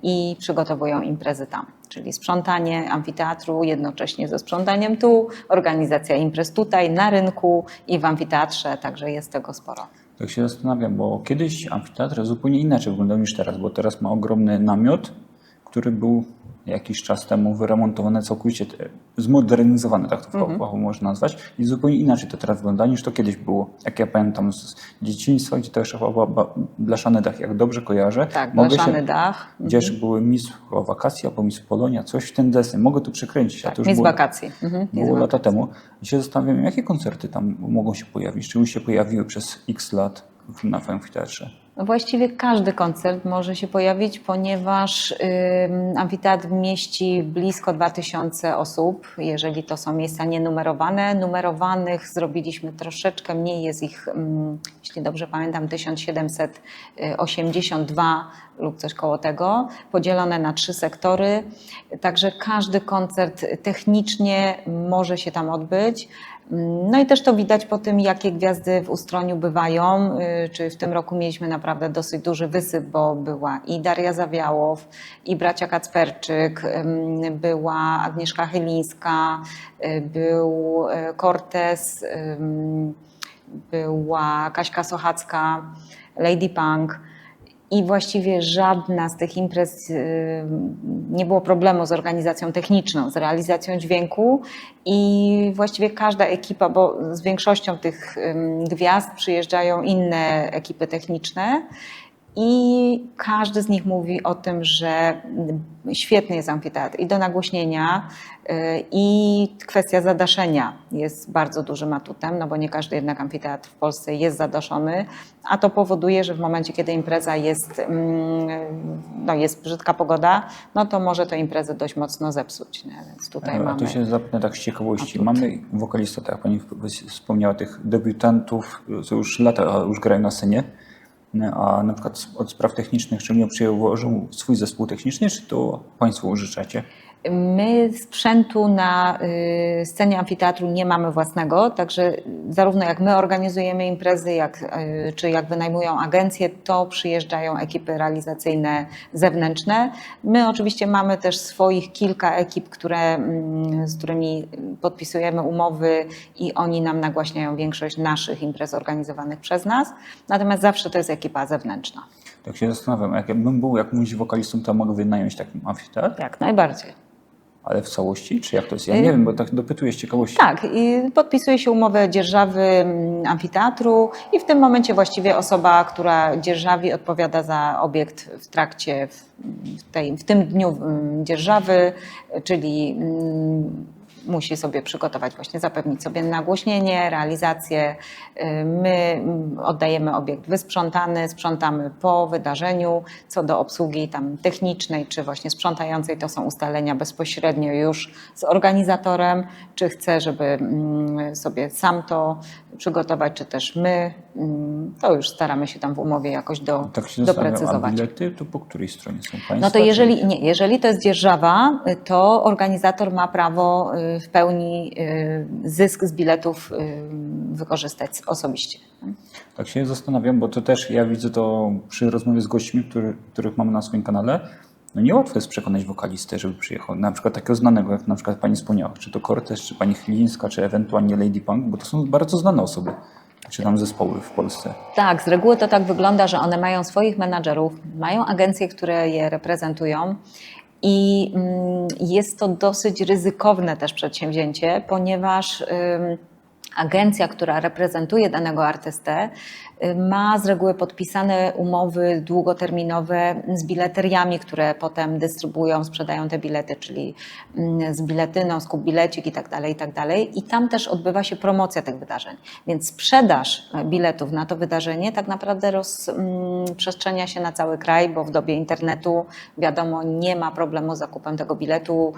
i przygotowują imprezy tam. Czyli sprzątanie amfiteatru jednocześnie ze sprzątaniem tu, organizacja imprez tutaj, na rynku i w amfiteatrze, także jest tego sporo. Tak się zastanawiam, bo kiedyś amfiteatr zupełnie inaczej wyglądał niż teraz, bo teraz ma ogromny namiot, który był jakiś czas temu wyremontowany, całkowicie zmodernizowany, tak to można nazwać. I zupełnie inaczej to teraz wygląda niż to kiedyś było. Jak ja pamiętam z dzieciństwa, gdzie to jeszcze chyba blaszany dach, jak dobrze kojarzę. Tak, blaszany dach. Gdzie jeszcze były Miss Wakacja, albo Miss Polonia, coś w ten deseń. Mogę tu przekręcić. Tak, to już Miss było, Wakacji. było lata temu. I się zastanawiam, jakie koncerty tam mogą się pojawić? Czy już się pojawiły przez x lat na amfiteatrze? Właściwie każdy koncert może się pojawić, ponieważ amfiteatr mieści blisko 2000 osób, jeżeli to są miejsca nienumerowane. Numerowanych zrobiliśmy troszeczkę mniej, jest ich, jeśli dobrze pamiętam, 1782 lub coś koło tego, podzielone na 3 sektory. Także każdy koncert technicznie może się tam odbyć. No i też to widać po tym, jakie gwiazdy w Ustroniu bywają. Czy w tym roku mieliśmy naprawdę dosyć duży wysyp, bo była i Daria Zawiałow, i bracia Kacperczyk, była Agnieszka Chylińska, był Cortez, była Kaśka Sochacka, Lady Punk. I właściwie żadna z tych imprez nie było problemu z organizacją techniczną, z realizacją dźwięku i właściwie każda ekipa, bo z większością tych gwiazd przyjeżdżają inne ekipy techniczne i każdy z nich mówi o tym, że świetny jest amfiteatr i do nagłośnienia, i kwestia zadaszenia jest bardzo dużym atutem, no bo nie każdy jednak amfiteatr w Polsce jest zadaszony, a to powoduje, że w momencie, kiedy impreza jest, no jest brzydka pogoda, no to może tę imprezę dość mocno zepsuć. Nie? Więc tutaj mamy... Tu się zapytam tak z ciekawości. atut. Mamy wokalistę, tak jak Pani wspomniała, tych debiutantów, co już lata już grają na scenie, a na przykład od spraw technicznych, czy mnie przyłożył swój zespół techniczny, czy to Państwo użyczacie? My sprzętu na scenie amfiteatru nie mamy własnego, także zarówno jak my organizujemy imprezy, czy jak wynajmują agencje, to przyjeżdżają ekipy realizacyjne zewnętrzne. My oczywiście mamy też swoich kilka ekip, z którymi podpisujemy umowy i oni nam nagłaśniają większość naszych imprez organizowanych przez nas, natomiast zawsze to jest ekipa zewnętrzna. Tak się zastanawiam, jakbym był jakimś wokalistą, to mogę wynająć taki amfiteatr? Jak najbardziej. Ale w całości? Czy jak to jest? Ja nie wiem, bo tak dopytuję z ciekawości. Tak, i podpisuje się umowę dzierżawy amfiteatru i w tym momencie właściwie osoba, która dzierżawi, odpowiada za obiekt w trakcie, w tym dniu dzierżawy, czyli musi sobie przygotować, właśnie zapewnić sobie nagłośnienie, realizację. My oddajemy obiekt wysprzątany, sprzątamy po wydarzeniu. Co do obsługi tam technicznej czy właśnie sprzątającej, to są ustalenia bezpośrednio już z organizatorem, czy chce, żeby sobie sam to przygotować, czy też my. To już staramy się tam w umowie jakoś Tak się zastanawiam, a doprecyzować. bilety to po której stronie są Państwa? No to jeżeli to jest dzierżawa, to organizator ma prawo w pełni zysk z biletów wykorzystać osobiście. Tak się zastanawiam, bo to też ja widzę to przy rozmowie z gośćmi, których mamy na swoim kanale. No niełatwo jest przekonać wokalistę, żeby przyjechał. Na przykład takiego znanego, jak na przykład Pani wspomniała, czy to Cortez, czy Pani Chylińska, czy ewentualnie Lady Punk, bo to są bardzo znane osoby, czy tam zespoły w Polsce. Tak, z reguły to tak wygląda, że one mają swoich menadżerów, mają agencje, które je reprezentują i jest to dosyć ryzykowne też przedsięwzięcie, ponieważ agencja, która reprezentuje danego artystę, ma z reguły podpisane umowy długoterminowe z bileteriami, które potem dystrybuują, sprzedają te bilety, czyli z biletyną, skup bilecik i tak dalej. I tam też odbywa się promocja tych wydarzeń. Więc sprzedaż biletów na to wydarzenie tak naprawdę rozprzestrzenia się na cały kraj, bo w dobie internetu, wiadomo, nie ma problemu z zakupem tego biletu,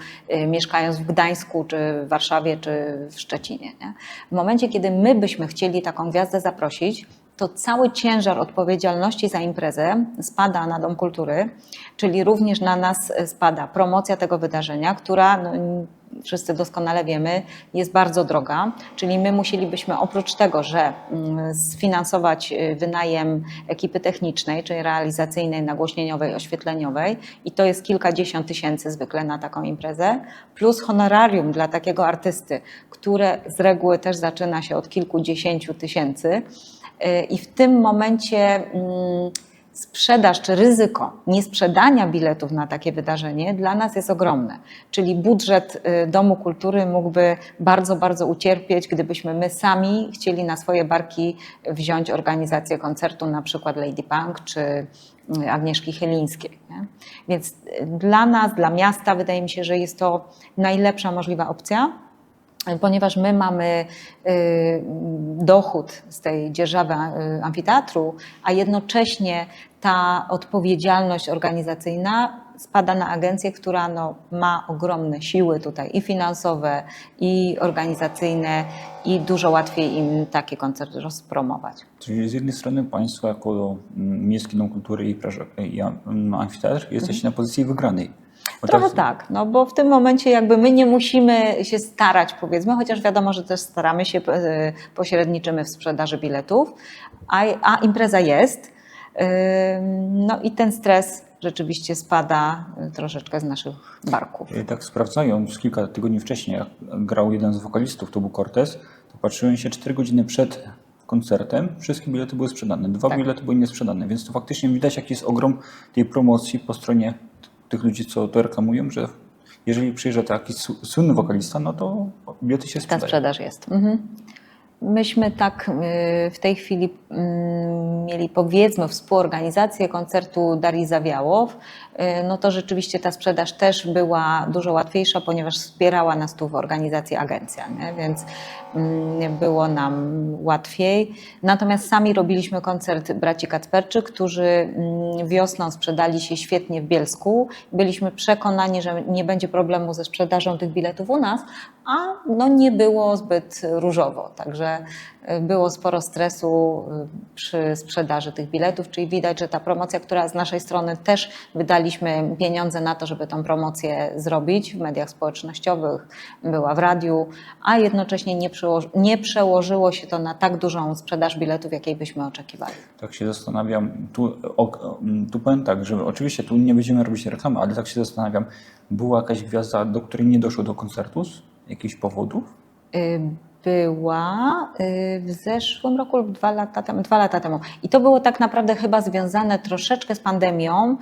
mieszkając w Gdańsku, czy w Warszawie, czy w Szczecinie. Nie? W momencie, kiedy my byśmy chcieli taką gwiazdę zaprosić, to cały ciężar odpowiedzialności za imprezę spada na Dom Kultury, czyli również na nas spada promocja tego wydarzenia, która, no, wszyscy doskonale wiemy, jest bardzo droga, czyli my musielibyśmy oprócz tego, że sfinansować wynajem ekipy technicznej, czyli realizacyjnej, nagłośnieniowej, oświetleniowej i to jest kilkadziesiąt tysięcy zwykle na taką imprezę, plus honorarium dla takiego artysty, które z reguły też zaczyna się od kilkudziesięciu tysięcy. I w tym momencie sprzedaż czy ryzyko niesprzedania biletów na takie wydarzenie dla nas jest ogromne. Czyli budżet Domu Kultury mógłby bardzo, bardzo ucierpieć, gdybyśmy my sami chcieli na swoje barki wziąć organizację koncertu, na przykład Lady Punk czy Agnieszki Chylińskiej. Nie? Więc dla nas, dla miasta wydaje mi się, że jest to najlepsza możliwa opcja. ponieważ my mamy dochód z tej dzierżawy amfiteatru, a jednocześnie ta odpowiedzialność organizacyjna spada na agencję, która ma ogromne siły tutaj i finansowe, i organizacyjne, i dużo łatwiej im takie koncerty rozpromować. Czyli z jednej strony Państwo jako Miejski Dom Kultury i Amfiteatr jesteście na pozycji wygranej. Bo Trochę tak, no bo w tym momencie jakby my nie musimy się starać, powiedzmy, chociaż wiadomo, że też staramy się, pośredniczymy w sprzedaży biletów, a impreza jest. No i ten stres rzeczywiście spada troszeczkę z naszych barków. Tak sprawdzając, kilka tygodni wcześniej, jak grał jeden z wokalistów, to był Cortez, to patrzyłem się 4 godziny przed koncertem, wszystkie bilety były sprzedane, 2 bilety były niesprzedane, więc to faktycznie widać, jaki jest ogrom tej promocji po stronie tych ludzi, co to reklamują, że jeżeli przyjeżdża jakiś słynny wokalista, no to bilety się Ta sprzedają. sprzedaż jest. Myśmy tak w tej chwili mieli, powiedzmy, współorganizację koncertu Darii Zawiałow, no to rzeczywiście ta sprzedaż też była dużo łatwiejsza, ponieważ wspierała nas tu w organizacji agencja, nie? Więc było nam łatwiej. Natomiast sami robiliśmy koncert braci Kacperczyk, którzy wiosną sprzedali się świetnie w Bielsku. Byliśmy przekonani, że nie będzie problemu ze sprzedażą tych biletów u nas, a no nie było zbyt różowo, także było sporo stresu przy sprzedaży tych biletów, czyli widać, że ta promocja, która z naszej strony też wydaliśmy pieniądze na to, żeby tą promocję zrobić w mediach społecznościowych, była w radiu, a jednocześnie nie przełożyło się to na tak dużą sprzedaż biletów, jakiej byśmy oczekiwali. Tak się zastanawiam, tu powiem tak, że oczywiście tu nie będziemy robić reklamy, ale tak się zastanawiam, była jakaś gwiazda, do której nie doszło do koncertu z jakichś powodów? Była w zeszłym roku lub 2 lata temu. I to było tak naprawdę chyba związane troszeczkę z pandemią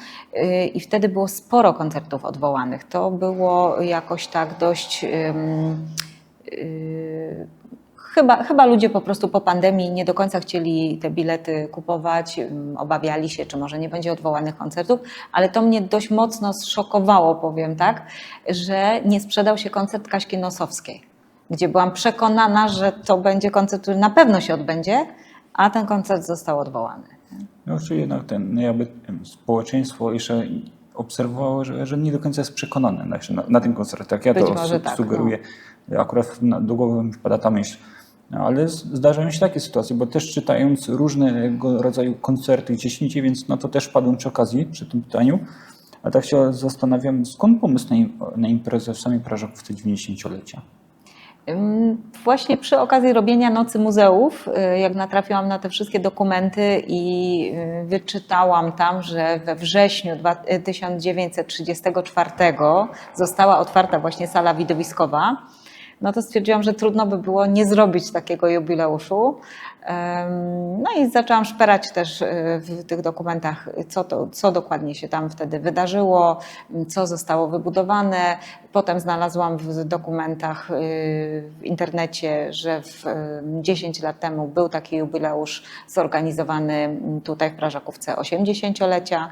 i wtedy było sporo koncertów odwołanych. To było jakoś tak dość... Chyba ludzie po prostu po pandemii nie do końca chcieli te bilety kupować, obawiali się, czy może nie będzie odwołanych koncertów, ale to mnie dość mocno zszokowało, powiem tak, że nie sprzedał się koncert Kaśki Nosowskiej, gdzie byłam przekonana, że to będzie koncert, który na pewno się odbędzie, a ten koncert został odwołany. No, czy jednak jakby społeczeństwo jeszcze obserwowało, że nie do końca jest przekonane na tym koncercie. Tak ja Być to może tak, sugeruję. Akurat do głowy mi wpada ta myśl. No, ale zdarzają się takie sytuacje, bo też czytając różnego rodzaju koncerty gdzieś indziej, więc no to też padłem przy okazji, przy tym pytaniu. A tak się zastanawiam, skąd pomysł na imprezę w samej Prażakówce 90-lecia? Właśnie przy okazji robienia Nocy Muzeów, jak natrafiłam na te wszystkie dokumenty i wyczytałam tam, że we wrześniu 1934 została otwarta właśnie sala widowiskowa, no to stwierdziłam, że trudno by było nie zrobić takiego jubileuszu. No i zaczęłam szperać też w tych dokumentach, co dokładnie się tam wtedy wydarzyło, co zostało wybudowane. Potem znalazłam w dokumentach w internecie, że 10 lat temu był taki jubileusz zorganizowany tutaj w Prażakówce 80-lecia.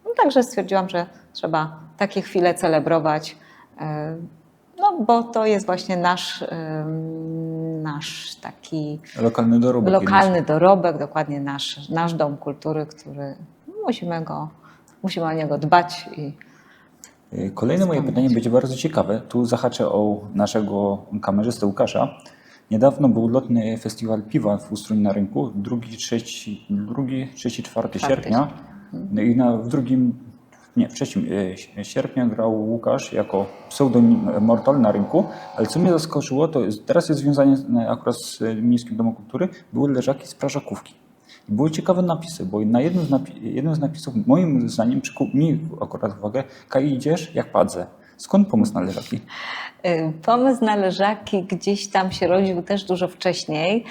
No, także stwierdziłam, że trzeba takie chwile celebrować. No, bo to jest właśnie nasz taki Lokalny dorobek, dokładnie nasz dom kultury, który musimy o niego dbać. Kolejne moje pytanie będzie bardzo ciekawe. Tu zahaczę o naszego kamerzystę Łukasza. Niedawno był lotny festiwal piwa w Ustroń na Rynku, 2, 3, 4 sierpnia. W 3 sierpnia grał Łukasz jako pseudonim Mortal na Rynku, ale co mnie zaskoczyło, to teraz jest związane akurat z Miejskim Domem Kultury, były leżaki z Prażakówki. I były ciekawe napisy, bo na jednym z napisów, moim zdaniem, przykuł mi akurat uwagę, Kaj idziesz jak padze. Skąd pomysł na leżaki? Pomysł na leżaki gdzieś tam się rodził też dużo wcześniej.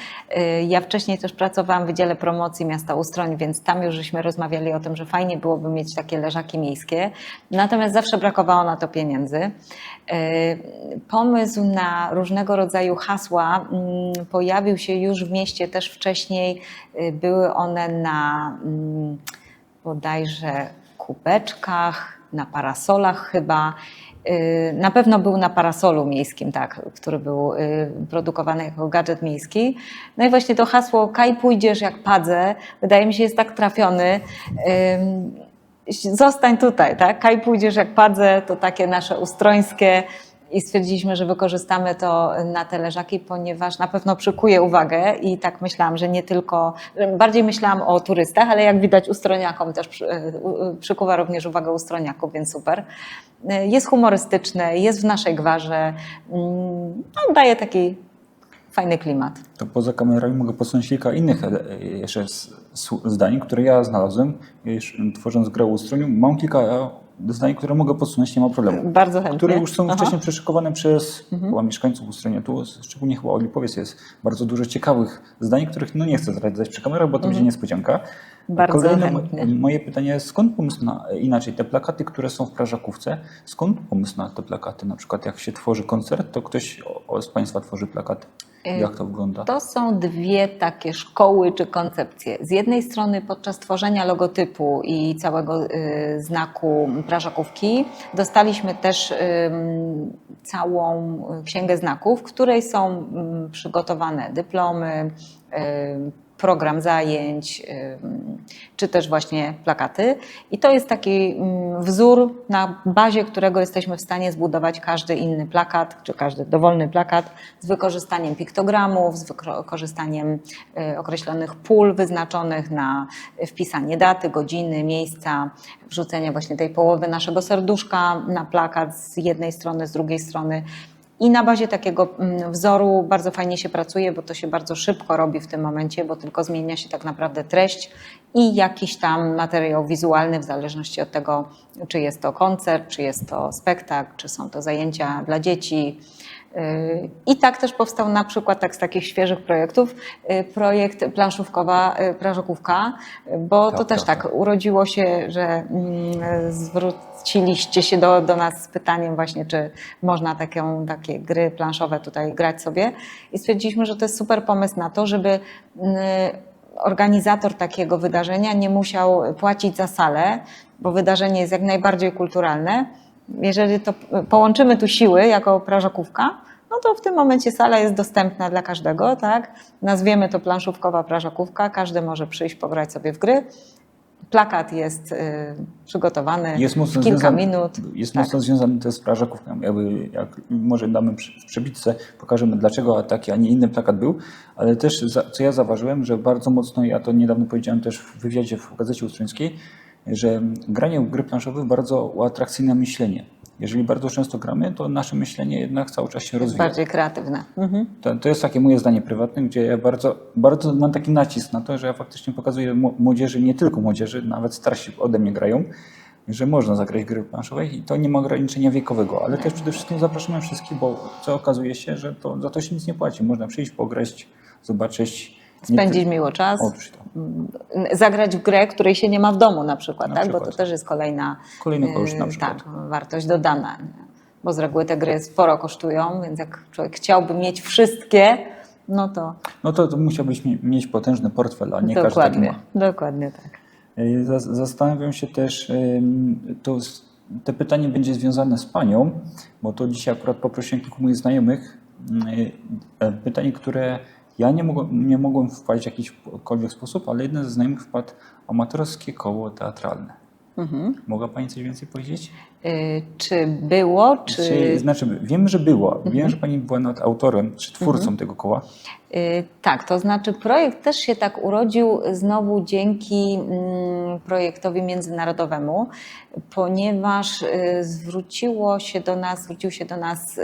Ja wcześniej też pracowałam w Wydziale Promocji Miasta Ustroń, więc tam już żeśmy rozmawiali o tym, że fajnie byłoby mieć takie leżaki miejskie. Natomiast zawsze brakowało na to pieniędzy. Pomysł na różnego rodzaju hasła pojawił się już w mieście też wcześniej. Były one na bodajże kubeczkach, na parasolach chyba. Na pewno był na parasolu miejskim, tak, który był produkowany jako gadżet miejski. No i właśnie to hasło "Kaj pójdziesz jak padze", wydaje mi się, jest tak trafiony. Zostań tutaj, tak? Kaj pójdziesz jak padze, to takie nasze ustrońskie. I stwierdziliśmy, że wykorzystamy to na te leżaki, ponieważ na pewno przykuje uwagę i tak myślałam, że nie tylko, bardziej myślałam o turystach, ale jak widać ustroniakom też przykuwa również uwagę ustroniaków, więc super. Jest humorystyczny, jest w naszej gwarze, no, daje taki fajny klimat. To poza kamerami mogę podsunąć kilka innych jeszcze zdań, które ja znalazłem, tworząc grę o ustroniu. Mam kilka zdań, które mogę podsunąć, nie ma problemu. Bardzo chętnie. Które już są wcześniej przeszykowane przez chyba mieszkańców Ustronia. Tu szczególnie chyba o Lipowiec jest bardzo dużo ciekawych zdań, których no nie chcę zdradzać przy kamerach, bo to będzie niespodzianka. Bardzo Kolejne chętnie. moje pytanie jest, skąd pomysł na inaczej te plakaty, które są w Prażakówce, skąd pomysł na te plakaty? Na przykład jak się tworzy koncert, to ktoś z Państwa tworzy plakaty. Jak to wygląda? To są dwie takie szkoły czy koncepcje. Z jednej strony podczas tworzenia logotypu i całego znaku Prażakówki dostaliśmy też całą księgę znaków, w której są przygotowane dyplomy, program zajęć, czy też właśnie plakaty. I to jest taki wzór, na bazie którego jesteśmy w stanie zbudować każdy inny plakat, czy każdy dowolny plakat z wykorzystaniem piktogramów, z wykorzystaniem określonych pól wyznaczonych na wpisanie daty, godziny, miejsca, wrzucenie właśnie tej połowy naszego serduszka na plakat z jednej strony, z drugiej strony. I na bazie takiego wzoru bardzo fajnie się pracuje, bo to się bardzo szybko robi w tym momencie, bo tylko zmienia się tak naprawdę treść i jakiś tam materiał wizualny, w zależności od tego, czy jest to koncert, czy jest to spektakl, czy są to zajęcia dla dzieci. I tak też powstał na przykład tak z takich świeżych projektów projekt planszówkowa Prażakówka, bo to też tak urodziło się, że zwróciliście się do nas z pytaniem właśnie, czy można takie gry planszowe tutaj grać sobie i stwierdziliśmy, że to jest super pomysł na to, żeby organizator takiego wydarzenia nie musiał płacić za salę, bo wydarzenie jest jak najbardziej kulturalne. Jeżeli to połączymy tu siły jako Prażakówka, no to w tym momencie sala jest dostępna dla każdego, tak? Nazwiemy to planszówkowa Prażakówka, każdy może przyjść, pograć sobie w gry. Plakat jest przygotowany w kilka minut. Jest mocno związany też z Prażakówką. Jak może damy w przebitce, pokażemy dlaczego taki, a nie inny plakat był, ale też co ja zauważyłem, że bardzo mocno, ja to niedawno powiedziałem też w wywiadzie w Gazecie Ustrońskiej, że granie w gry planszowe bardzo uatrakcyjnia myślenie. Jeżeli bardzo często gramy, to nasze myślenie jednak cały czas się rozwija. Bardziej kreatywne. To jest takie moje zdanie prywatne, gdzie ja bardzo mam taki nacisk na to, że ja faktycznie pokazuję młodzieży, nie tylko młodzieży, nawet starsi ode mnie grają, że można zagrać gry planszowe i to nie ma ograniczenia wiekowego, ale też przede wszystkim zapraszamy wszystkich, bo co okazuje się, że za to się nic nie płaci. Można przyjść, pograć, zobaczyć. Spędzić miło czas, zagrać w grę, której się nie ma w domu na przykład, tak? Bo to też jest kolejny koszt na przykład. Tak, wartość dodana. Bo z reguły te gry sporo kosztują, więc jak człowiek chciałby mieć wszystkie, no to... No to musiałbyś mieć potężny portfel, a nie każdy taki ma. Dokładnie tak. Zastanawiam się też, to pytanie będzie związane z Panią, bo to dzisiaj akurat poprosiłem kilku moich znajomych. Pytanie, które ja nie mogłem wpaść w jakikolwiek sposób, ale jeden ze znajomych wpadł: amatorskie koło teatralne. Mogła Pani coś więcej powiedzieć? Czy było, czy... Znaczy, wiem, że było. Wiem, że Pani była nad autorem, czy twórcą tego koła. Tak, to znaczy projekt też się tak urodził znowu dzięki projektowi międzynarodowemu, ponieważ zwrócił się do nas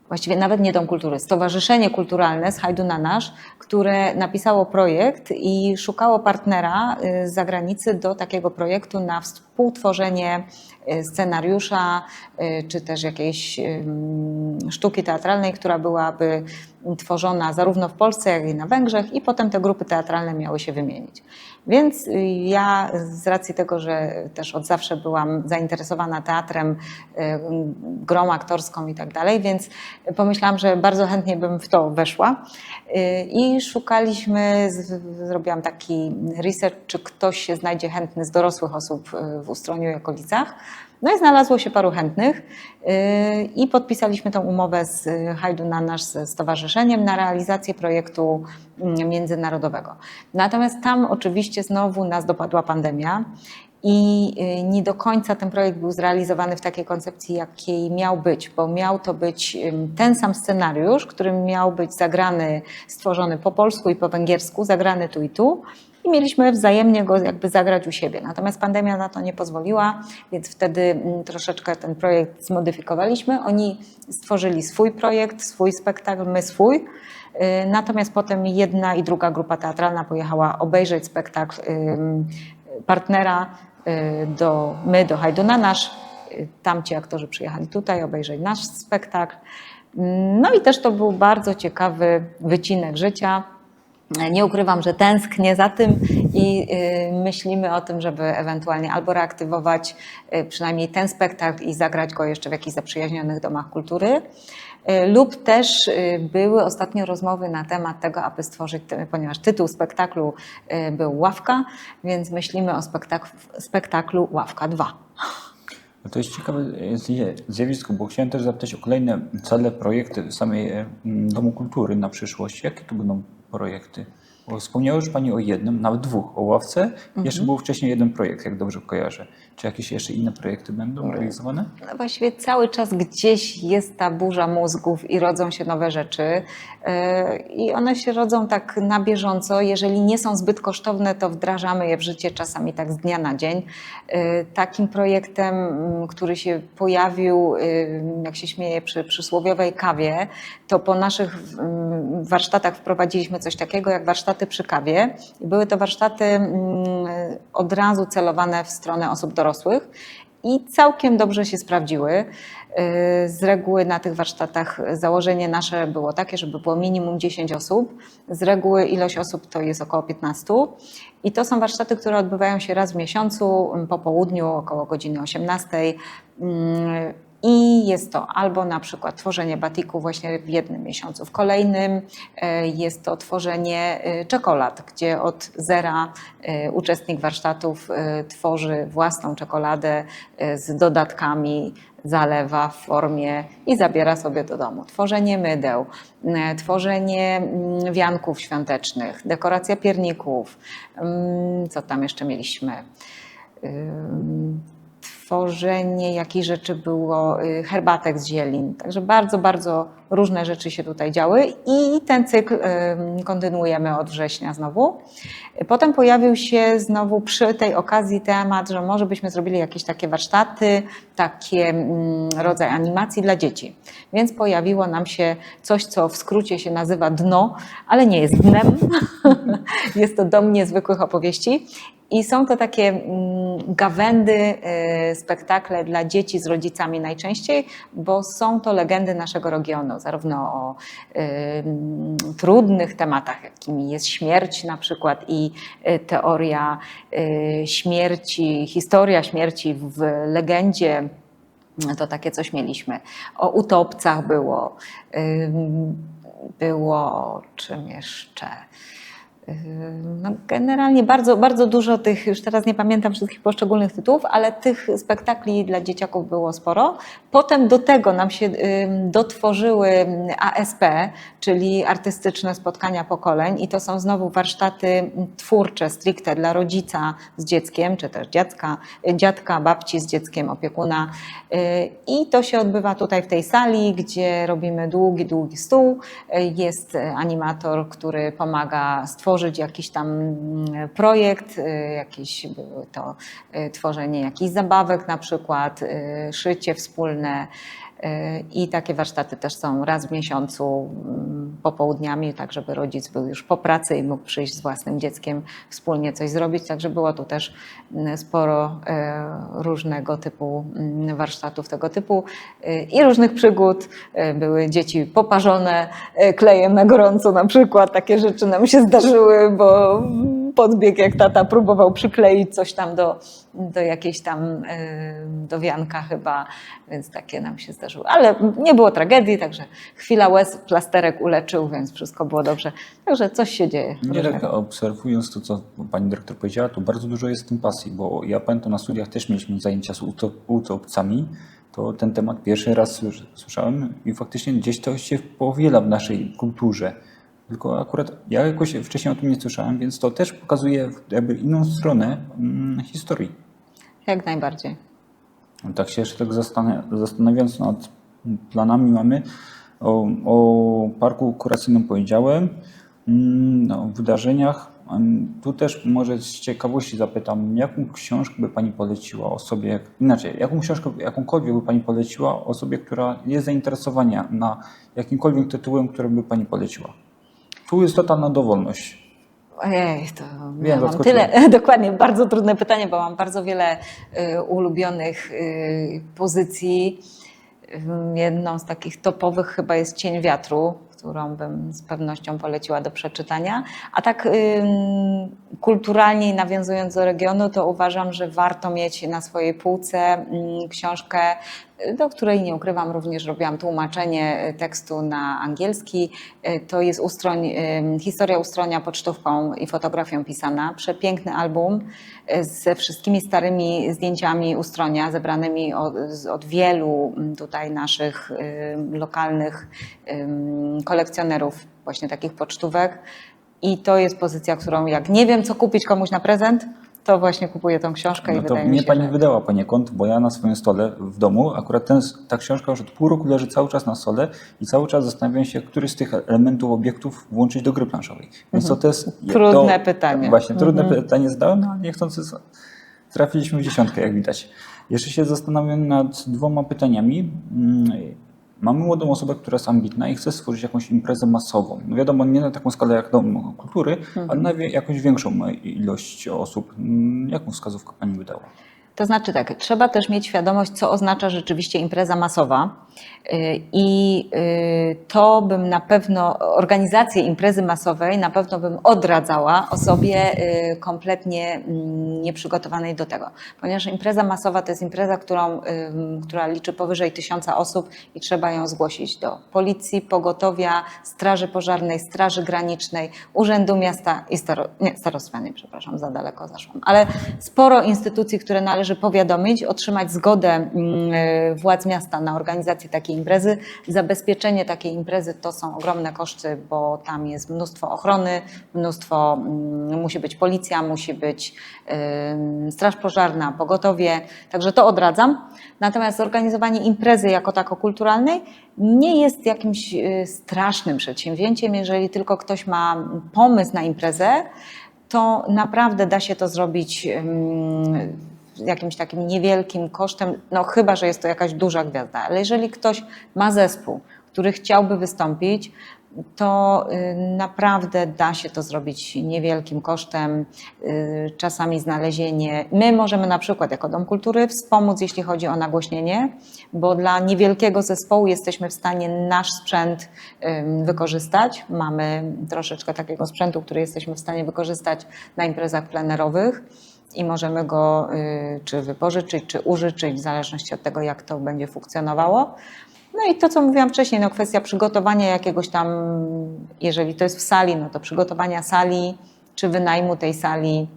właściwie nawet nie Dom Kultury, Stowarzyszenie Kulturalne z Hajdu na Nasz, które napisało projekt i szukało partnera z zagranicy do takiego projektu na współtworzenie scenariusza, czy też jakiejś sztuki teatralnej, która byłaby tworzona zarówno w Polsce, jak i na Węgrzech i potem te grupy teatralne miały się wymienić. Więc ja z racji tego, że też od zawsze byłam zainteresowana teatrem, grą aktorską i tak dalej, więc pomyślałam, że bardzo chętnie bym w to weszła i szukaliśmy, zrobiłam taki research, czy ktoś się znajdzie chętny z dorosłych osób w Ustroniu i okolicach. No i znalazło się paru chętnych i podpisaliśmy tę umowę z Hajdu na nasz stowarzyszeniem na realizację projektu międzynarodowego. Natomiast tam oczywiście znowu nas dopadła pandemia i nie do końca ten projekt był zrealizowany w takiej koncepcji, jakiej miał być, bo miał to być ten sam scenariusz, który miał być zagrany, stworzony po polsku i po węgiersku, zagrany tu i tu. I mieliśmy wzajemnie go jakby zagrać u siebie. Natomiast pandemia na to nie pozwoliła, więc wtedy troszeczkę ten projekt zmodyfikowaliśmy. Oni stworzyli swój projekt, swój spektakl, my swój. Natomiast potem jedna i druga grupa teatralna pojechała obejrzeć spektakl partnera do Hajdu na nasz. Tamci aktorzy przyjechali tutaj obejrzeć nasz spektakl. No i też to był bardzo ciekawy wycinek życia. Nie ukrywam, że tęsknię za tym i myślimy o tym, żeby ewentualnie albo reaktywować przynajmniej ten spektakl i zagrać go jeszcze w jakichś zaprzyjaźnionych domach kultury. Lub też były ostatnio rozmowy na temat tego, aby stworzyć, ponieważ tytuł spektaklu był Ławka, więc myślimy o spektaklu Ławka 2. To jest ciekawe zjawisko, bo chciałem też zapytać o kolejne cele, projekty samej Domu Kultury na przyszłość. Jakie to będą projekty? Bo wspomniała już Pani o jednym, nawet dwóch, o Ławce. Jeszcze był wcześniej jeden projekt, jak dobrze kojarzę. Czy jakieś jeszcze inne projekty będą realizowane? No właściwie cały czas gdzieś jest ta burza mózgów i rodzą się nowe rzeczy. I one się rodzą tak na bieżąco. Jeżeli nie są zbyt kosztowne, to wdrażamy je w życie czasami tak z dnia na dzień. Takim projektem, który się pojawił, jak się śmieje, przy przysłowiowej kawie, to po naszych warsztatach wprowadziliśmy coś takiego jak warsztaty przy kawie. I były to warsztaty od razu celowane w stronę osób dorosłych i całkiem dobrze się sprawdziły. Z reguły na tych warsztatach założenie nasze było takie, żeby było minimum 10 osób. Z reguły ilość osób to jest około 15. I to są warsztaty, które odbywają się raz w miesiącu, po południu, około godziny 18. I jest to albo na przykład tworzenie batiku właśnie w jednym miesiącu, w kolejnym jest to tworzenie czekolad, gdzie od zera uczestnik warsztatów tworzy własną czekoladę z dodatkami, zalewa w formie i zabiera sobie do domu. Tworzenie mydeł, tworzenie wianków świątecznych, dekoracja pierników, co tam jeszcze mieliśmy? Tworzenie jakichś rzeczy było, herbatek z zielin. Także bardzo, bardzo różne rzeczy się tutaj działy i ten cykl kontynuujemy od września znowu. Potem pojawił się znowu przy tej okazji temat, że może byśmy zrobili jakieś takie warsztaty, takie rodzaj animacji dla dzieci. Więc pojawiło nam się coś, co w skrócie się nazywa Dno, ale nie jest dnem. Jest to Dom Niezwykłych Opowieści. I są to takie gawędy, spektakle dla dzieci z rodzicami najczęściej, bo są to legendy naszego regionu, zarówno o trudnych tematach, jakimi jest śmierć na przykład i teoria śmierci, historia śmierci w legendzie, to takie coś mieliśmy. O utopcach było czym jeszcze? No generalnie bardzo, bardzo dużo tych, już teraz nie pamiętam wszystkich poszczególnych tytułów, ale tych spektakli dla dzieciaków było sporo. Potem do tego nam się dotworzyły ASP, czyli artystyczne spotkania pokoleń i to są znowu warsztaty twórcze stricte dla rodzica z dzieckiem, czy też dziadka, babci z dzieckiem, opiekuna. I to się odbywa tutaj w tej sali, gdzie robimy długi, długi stół. Jest animator, który pomaga stworzyć jakiś tam projekt, jakieś były to tworzenie jakichś zabawek na przykład, szycie wspólne. I takie warsztaty też są raz w miesiącu popołudniami, tak żeby rodzic był już po pracy i mógł przyjść z własnym dzieckiem wspólnie coś zrobić. Także było tu też sporo różnego typu warsztatów tego typu i różnych przygód. Były dzieci poparzone klejem na gorąco na przykład. Takie rzeczy nam się zdarzyły, bo podbieg jak tata próbował przykleić coś tam do jakiejś tam do wianka chyba, więc takie nam się zdarzyło. Ale nie było tragedii, także chwila łez, plasterek uleczył, więc wszystko było dobrze. Także coś się dzieje. Nie tak obserwując to, co pani dyrektor powiedziała, to bardzo dużo jest w tym pasji, bo ja pamiętam na studiach też mieliśmy zajęcia z utopcami, to ten temat pierwszy raz słyszałem i faktycznie gdzieś to się powiela w naszej kulturze. Tylko akurat ja jakoś wcześniej o tym nie słyszałem, więc to też pokazuje jakby inną stronę historii. Jak najbardziej. Tak się jeszcze tak zastanawiając nad planami mamy, o parku kuracyjnym powiedziałem, o wydarzeniach. Tu też może z ciekawości zapytam, jaką książkę by pani poleciła osobie, inaczej, jaką książkę, jakąkolwiek by pani poleciła osobie, która jest zainteresowana na jakimkolwiek tytułem, który by pani poleciła? Tu jest totalna dowolność. Ojej, to Wiem, ja mam zaskoczyłem. tyle, dokładnie, bardzo trudne pytanie, bo mam bardzo wiele ulubionych pozycji. Jedną z takich topowych chyba jest Cień wiatru, którą bym z pewnością poleciła do przeczytania. A tak kulturalnie i nawiązując do regionu, to uważam, że warto mieć na swojej półce książkę, do której nie ukrywam, również robiłam tłumaczenie tekstu na angielski. To jest historia Ustronia pocztówką i fotografią pisana. Przepiękny album ze wszystkimi starymi zdjęciami Ustronia, zebranymi od wielu tutaj naszych lokalnych kolekcjonerów właśnie takich pocztówek. I to jest pozycja, którą jak nie wiem, co kupić komuś na prezent, to właśnie kupuję tą książkę i No to wydaje mi mnie się, pani że... wydała poniekąd, bo ja na swoim stole w domu, akurat ta książka już od pół roku leży cały czas na stole i cały czas zastanawiam się, który z tych elementów, obiektów włączyć do gry planszowej. Więc to jest... Trudne pytanie. Właśnie, trudne pytanie zadałem, no ale niechcący trafiliśmy w dziesiątkę, jak widać. Jeszcze się zastanawiam nad dwoma pytaniami. Mamy młodą osobę, która jest ambitna i chce stworzyć jakąś imprezę masową. No wiadomo, nie na taką skalę jak Dom Kultury, ale na jakąś większą ilość osób. Jaką wskazówkę pani by dała? To znaczy tak, trzeba też mieć świadomość, co oznacza rzeczywiście impreza masowa i to bym na pewno, organizację imprezy masowej na pewno bym odradzała osobie kompletnie nieprzygotowanej do tego. Ponieważ impreza masowa to jest impreza, która liczy powyżej 1000 osób i trzeba ją zgłosić do policji, pogotowia, straży pożarnej, straży granicznej, urzędu miasta i starostwa, nie, przepraszam, za daleko zaszłam, ale sporo instytucji, które należy powiadomić, otrzymać zgodę władz miasta na organizację takiej imprezy. Zabezpieczenie takiej imprezy to są ogromne koszty, bo tam jest mnóstwo ochrony, musi być policja, musi być straż pożarna, pogotowie, także to odradzam. Natomiast zorganizowanie imprezy jako tako kulturalnej nie jest jakimś strasznym przedsięwzięciem, jeżeli tylko ktoś ma pomysł na imprezę, to naprawdę da się to zrobić jakimś takim niewielkim kosztem, no chyba że jest to jakaś duża gwiazda, ale jeżeli ktoś ma zespół, który chciałby wystąpić, to naprawdę da się to zrobić niewielkim kosztem, czasami znalezienie. My możemy na przykład jako Dom Kultury wspomóc, jeśli chodzi o nagłośnienie, bo dla niewielkiego zespołu jesteśmy w stanie nasz sprzęt wykorzystać. Mamy troszeczkę takiego sprzętu, który jesteśmy w stanie wykorzystać na imprezach plenerowych i możemy go czy wypożyczyć, czy użyczyć, w zależności od tego, jak to będzie funkcjonowało. No i to, co mówiłam wcześniej, no kwestia przygotowania jakiegoś tam, jeżeli to jest w sali, no to przygotowania sali, czy wynajmu tej sali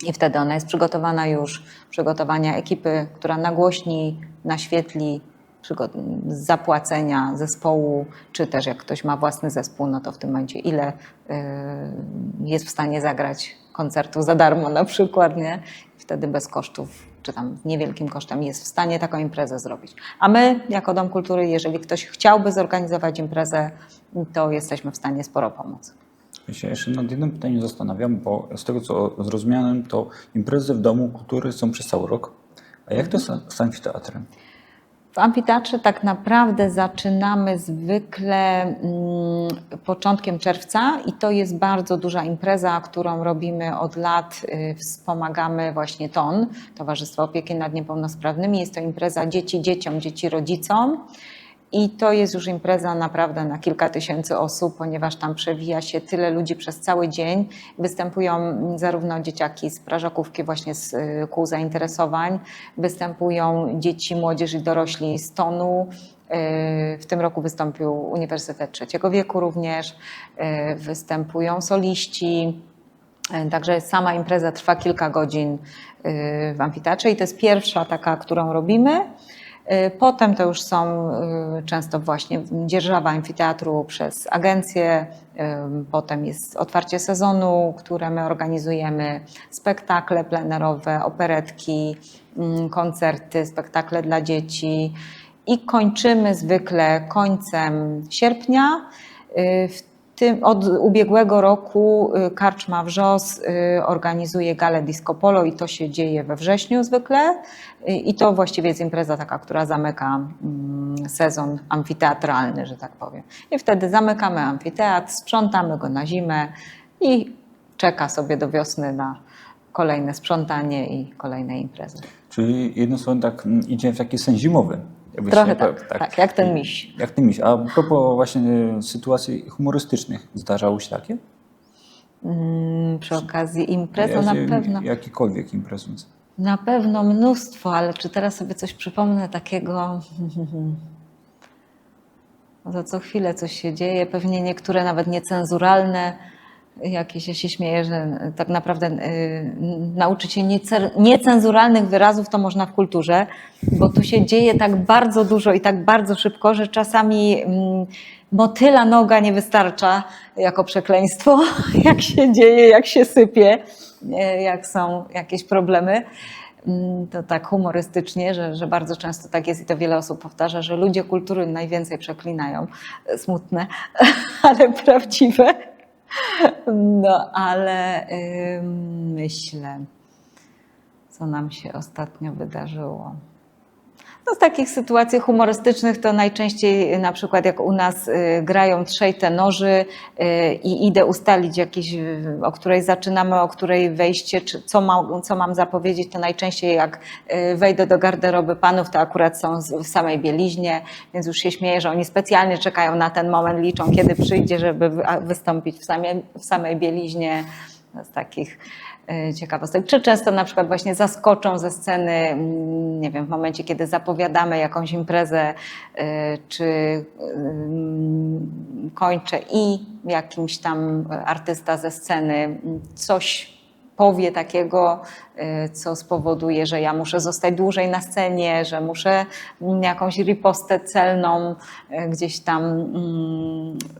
i wtedy ona jest przygotowana już, przygotowania ekipy, która nagłośni, naświetli, zapłacenia zespołu, czy też jak ktoś ma własny zespół, no to w tym momencie ile jest w stanie zagrać koncertu za darmo na przykład, nie? Wtedy bez kosztów, czy tam niewielkim kosztem jest w stanie taką imprezę zrobić. A my, jako Dom Kultury, jeżeli ktoś chciałby zorganizować imprezę, to jesteśmy w stanie sporo pomóc. Ja się jeszcze nad jednym pytaniem zastanawiam, bo z tego, co zrozumiałem, to imprezy w Domu Kultury są przez cały rok. A jak to jest z amfiteatrem? W amfiteatrze tak naprawdę zaczynamy zwykle początkiem czerwca i to jest bardzo duża impreza, którą robimy od lat. Wspomagamy właśnie TON, Towarzystwo Opieki nad Niepełnosprawnymi. Jest to impreza dzieci dzieciom, dzieci rodzicom. I to jest już impreza naprawdę na kilka tysięcy osób, ponieważ tam przewija się tyle ludzi przez cały dzień. Występują zarówno dzieciaki z prażakówki właśnie z kół zainteresowań, występują dzieci, młodzież i dorośli z TON-u. W tym roku wystąpił Uniwersytet Trzeciego Wieku również, występują soliści. Także sama impreza trwa kilka godzin w amfiteatrze i to jest pierwsza taka, którą robimy. Potem to już są często właśnie dzierżawa amfiteatru przez agencję, potem jest otwarcie sezonu, które my organizujemy, spektakle plenerowe, operetki, koncerty, spektakle dla dzieci i kończymy zwykle końcem sierpnia. Od ubiegłego roku Karczma Wrzos organizuje galę Disco Polo i to się dzieje we wrześniu zwykle. I to właściwie jest impreza taka, która zamyka sezon amfiteatralny, że tak powiem. I wtedy zamykamy amfiteatr, sprzątamy go na zimę i czeka sobie do wiosny na kolejne sprzątanie i kolejne imprezy. Czyli jednym słowem tak idzie w taki sen zimowy. Trochę tak, jak ten miś. Jak ten miś. A propos właśnie sytuacji humorystycznych, zdarzały się takie? Przy okazji imprez, no na pewno. Jakikolwiek imprez. Na pewno mnóstwo, ale czy teraz sobie coś przypomnę takiego? No to co chwilę coś się dzieje, pewnie niektóre nawet niecenzuralne, jakieś, ja się śmieję, że tak naprawdę nauczyć się niecenzuralnych wyrazów to można w kulturze, bo tu się dzieje tak bardzo dużo i tak bardzo szybko, że czasami motyla noga nie wystarcza jako przekleństwo, jak się dzieje, jak się sypie, jak są jakieś problemy. To tak humorystycznie, że bardzo często tak jest i to wiele osób powtarza, że ludzie kultury najwięcej przeklinają. Smutne, ale prawdziwe. No, ale myślę, co nam się ostatnio wydarzyło. No, z takich sytuacji humorystycznych to najczęściej na przykład jak u nas grają trzej tenorzy i idę ustalić jakiś, o której zaczynamy, o której wejście, czy co mam zapowiedzieć, to najczęściej jak wejdę do garderoby panów, to akurat są w samej bieliźnie, więc już się śmieję, że oni specjalnie czekają na ten moment, liczą kiedy przyjdzie, żeby wystąpić w samej bieliźnie. Z takich ciekawostek. Czy często na przykład właśnie zaskoczą ze sceny, nie wiem, w momencie, kiedy zapowiadamy jakąś imprezę, czy kończę i jakimś tam artysta ze sceny coś powie takiego, co spowoduje, że ja muszę zostać dłużej na scenie, że muszę jakąś ripostę celną gdzieś tam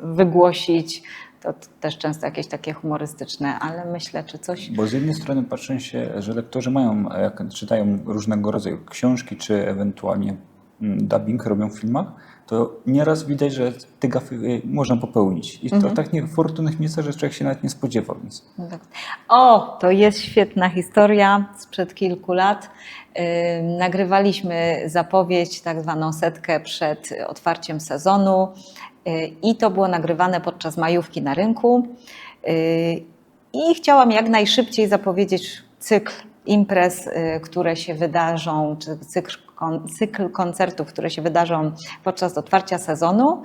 wygłosić. To też często jakieś takie humorystyczne, ale myślę, czy coś... Bo z jednej strony patrzę się, że lektorzy mają, jak czytają różnego rodzaju książki, czy ewentualnie dubbing robią w filmach, to nieraz widać, że te gafy można popełnić. I to tak niefortunnych miejscach, że człowiek się nawet nie spodziewał. Więc... O, to jest świetna historia sprzed kilku lat. Nagrywaliśmy zapowiedź, tak zwaną setkę przed otwarciem sezonu. I to było nagrywane podczas majówki na rynku i chciałam jak najszybciej zapowiedzieć cykl imprez, które się wydarzą, czy cykl koncertów, które się wydarzą podczas otwarcia sezonu.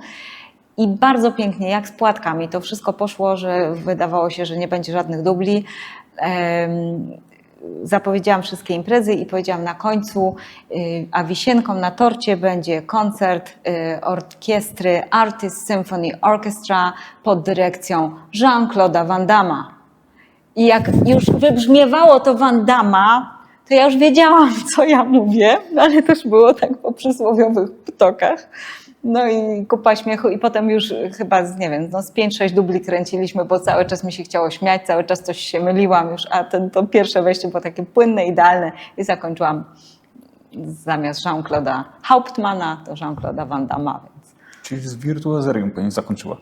I bardzo pięknie, jak z płatkami, to wszystko poszło, że wydawało się, że nie będzie żadnych dubli. Zapowiedziałam wszystkie imprezy i powiedziałam na końcu, a wisienką na torcie będzie koncert orkiestry Artist Symphony Orchestra pod dyrekcją Jean-Claude'a Van Damme. I jak już wybrzmiewało to Van Damme, to ja już wiedziałam, co ja mówię, ale też było tak po przysłowiowych ptokach. No i kupa śmiechu i potem już chyba, nie wiem, z 5-6 dubli kręciliśmy, bo cały czas mi się chciało śmiać, cały czas coś się myliłam już, a to pierwsze wejście było takie płynne, idealne i zakończyłam zamiast Jean-Claude'a Hauptmana, to Jean-Claude'a Van Damme. Więc... Czyli z wirtuozerią Pani zakończyła.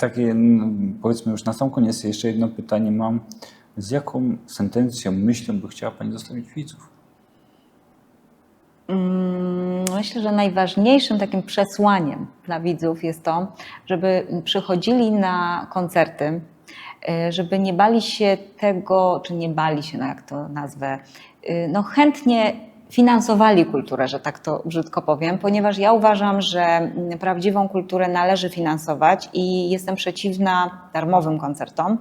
Takie, powiedzmy już na sam koniec jeszcze jedno pytanie mam. Z jaką sentencją, myślą by chciała Pani zostawić widzów? Myślę, że najważniejszym takim przesłaniem dla widzów jest to, żeby przychodzili na koncerty, żeby nie bali się tego, czy nie bali się, no jak to nazwę, no chętnie finansowali kulturę, że tak to brzydko powiem, ponieważ ja uważam, że prawdziwą kulturę należy finansować i jestem przeciwna darmowym koncertom,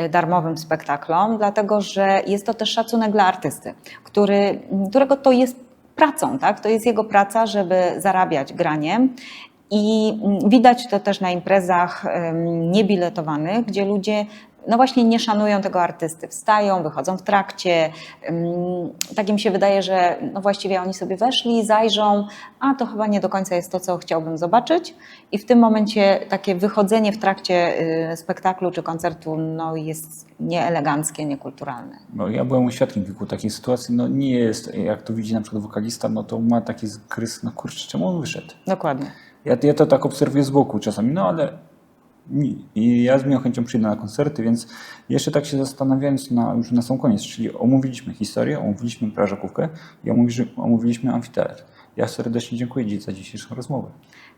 darmowym spektaklom, dlatego że jest to też szacunek dla artysty, którego to jest pracą, tak? To jest jego praca, żeby zarabiać graniem. I widać to też na imprezach niebiletowanych, gdzie ludzie no właśnie nie szanują tego artysty. Wstają, wychodzą w trakcie. Tak im się wydaje, że no właściwie oni sobie weszli, zajrzą, a to chyba nie do końca jest to, co chciałbym zobaczyć. I w tym momencie takie wychodzenie w trakcie spektaklu czy koncertu no jest nieeleganckie, niekulturalne. No, ja byłem świadkiem kilku takich sytuacji, no nie jest, jak to widzi na przykład wokalista, no to ma taki krys, no kurczę, czemu on wyszedł? Dokładnie. Ja to tak obserwuję z boku czasami, no ale i ja z miłą chęcią przyjdę na koncerty, więc jeszcze tak się zastanawiając już na sam koniec, czyli omówiliśmy historię, omówiliśmy prażakówkę i omówiliśmy amfiteatr. Ja serdecznie dziękuję Ci za dzisiejszą rozmowę.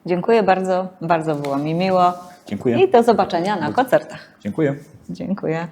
Dziękuję bardzo, bardzo było mi miło. Dziękuję. I do zobaczenia na koncertach. Dziękuję. Dziękuję.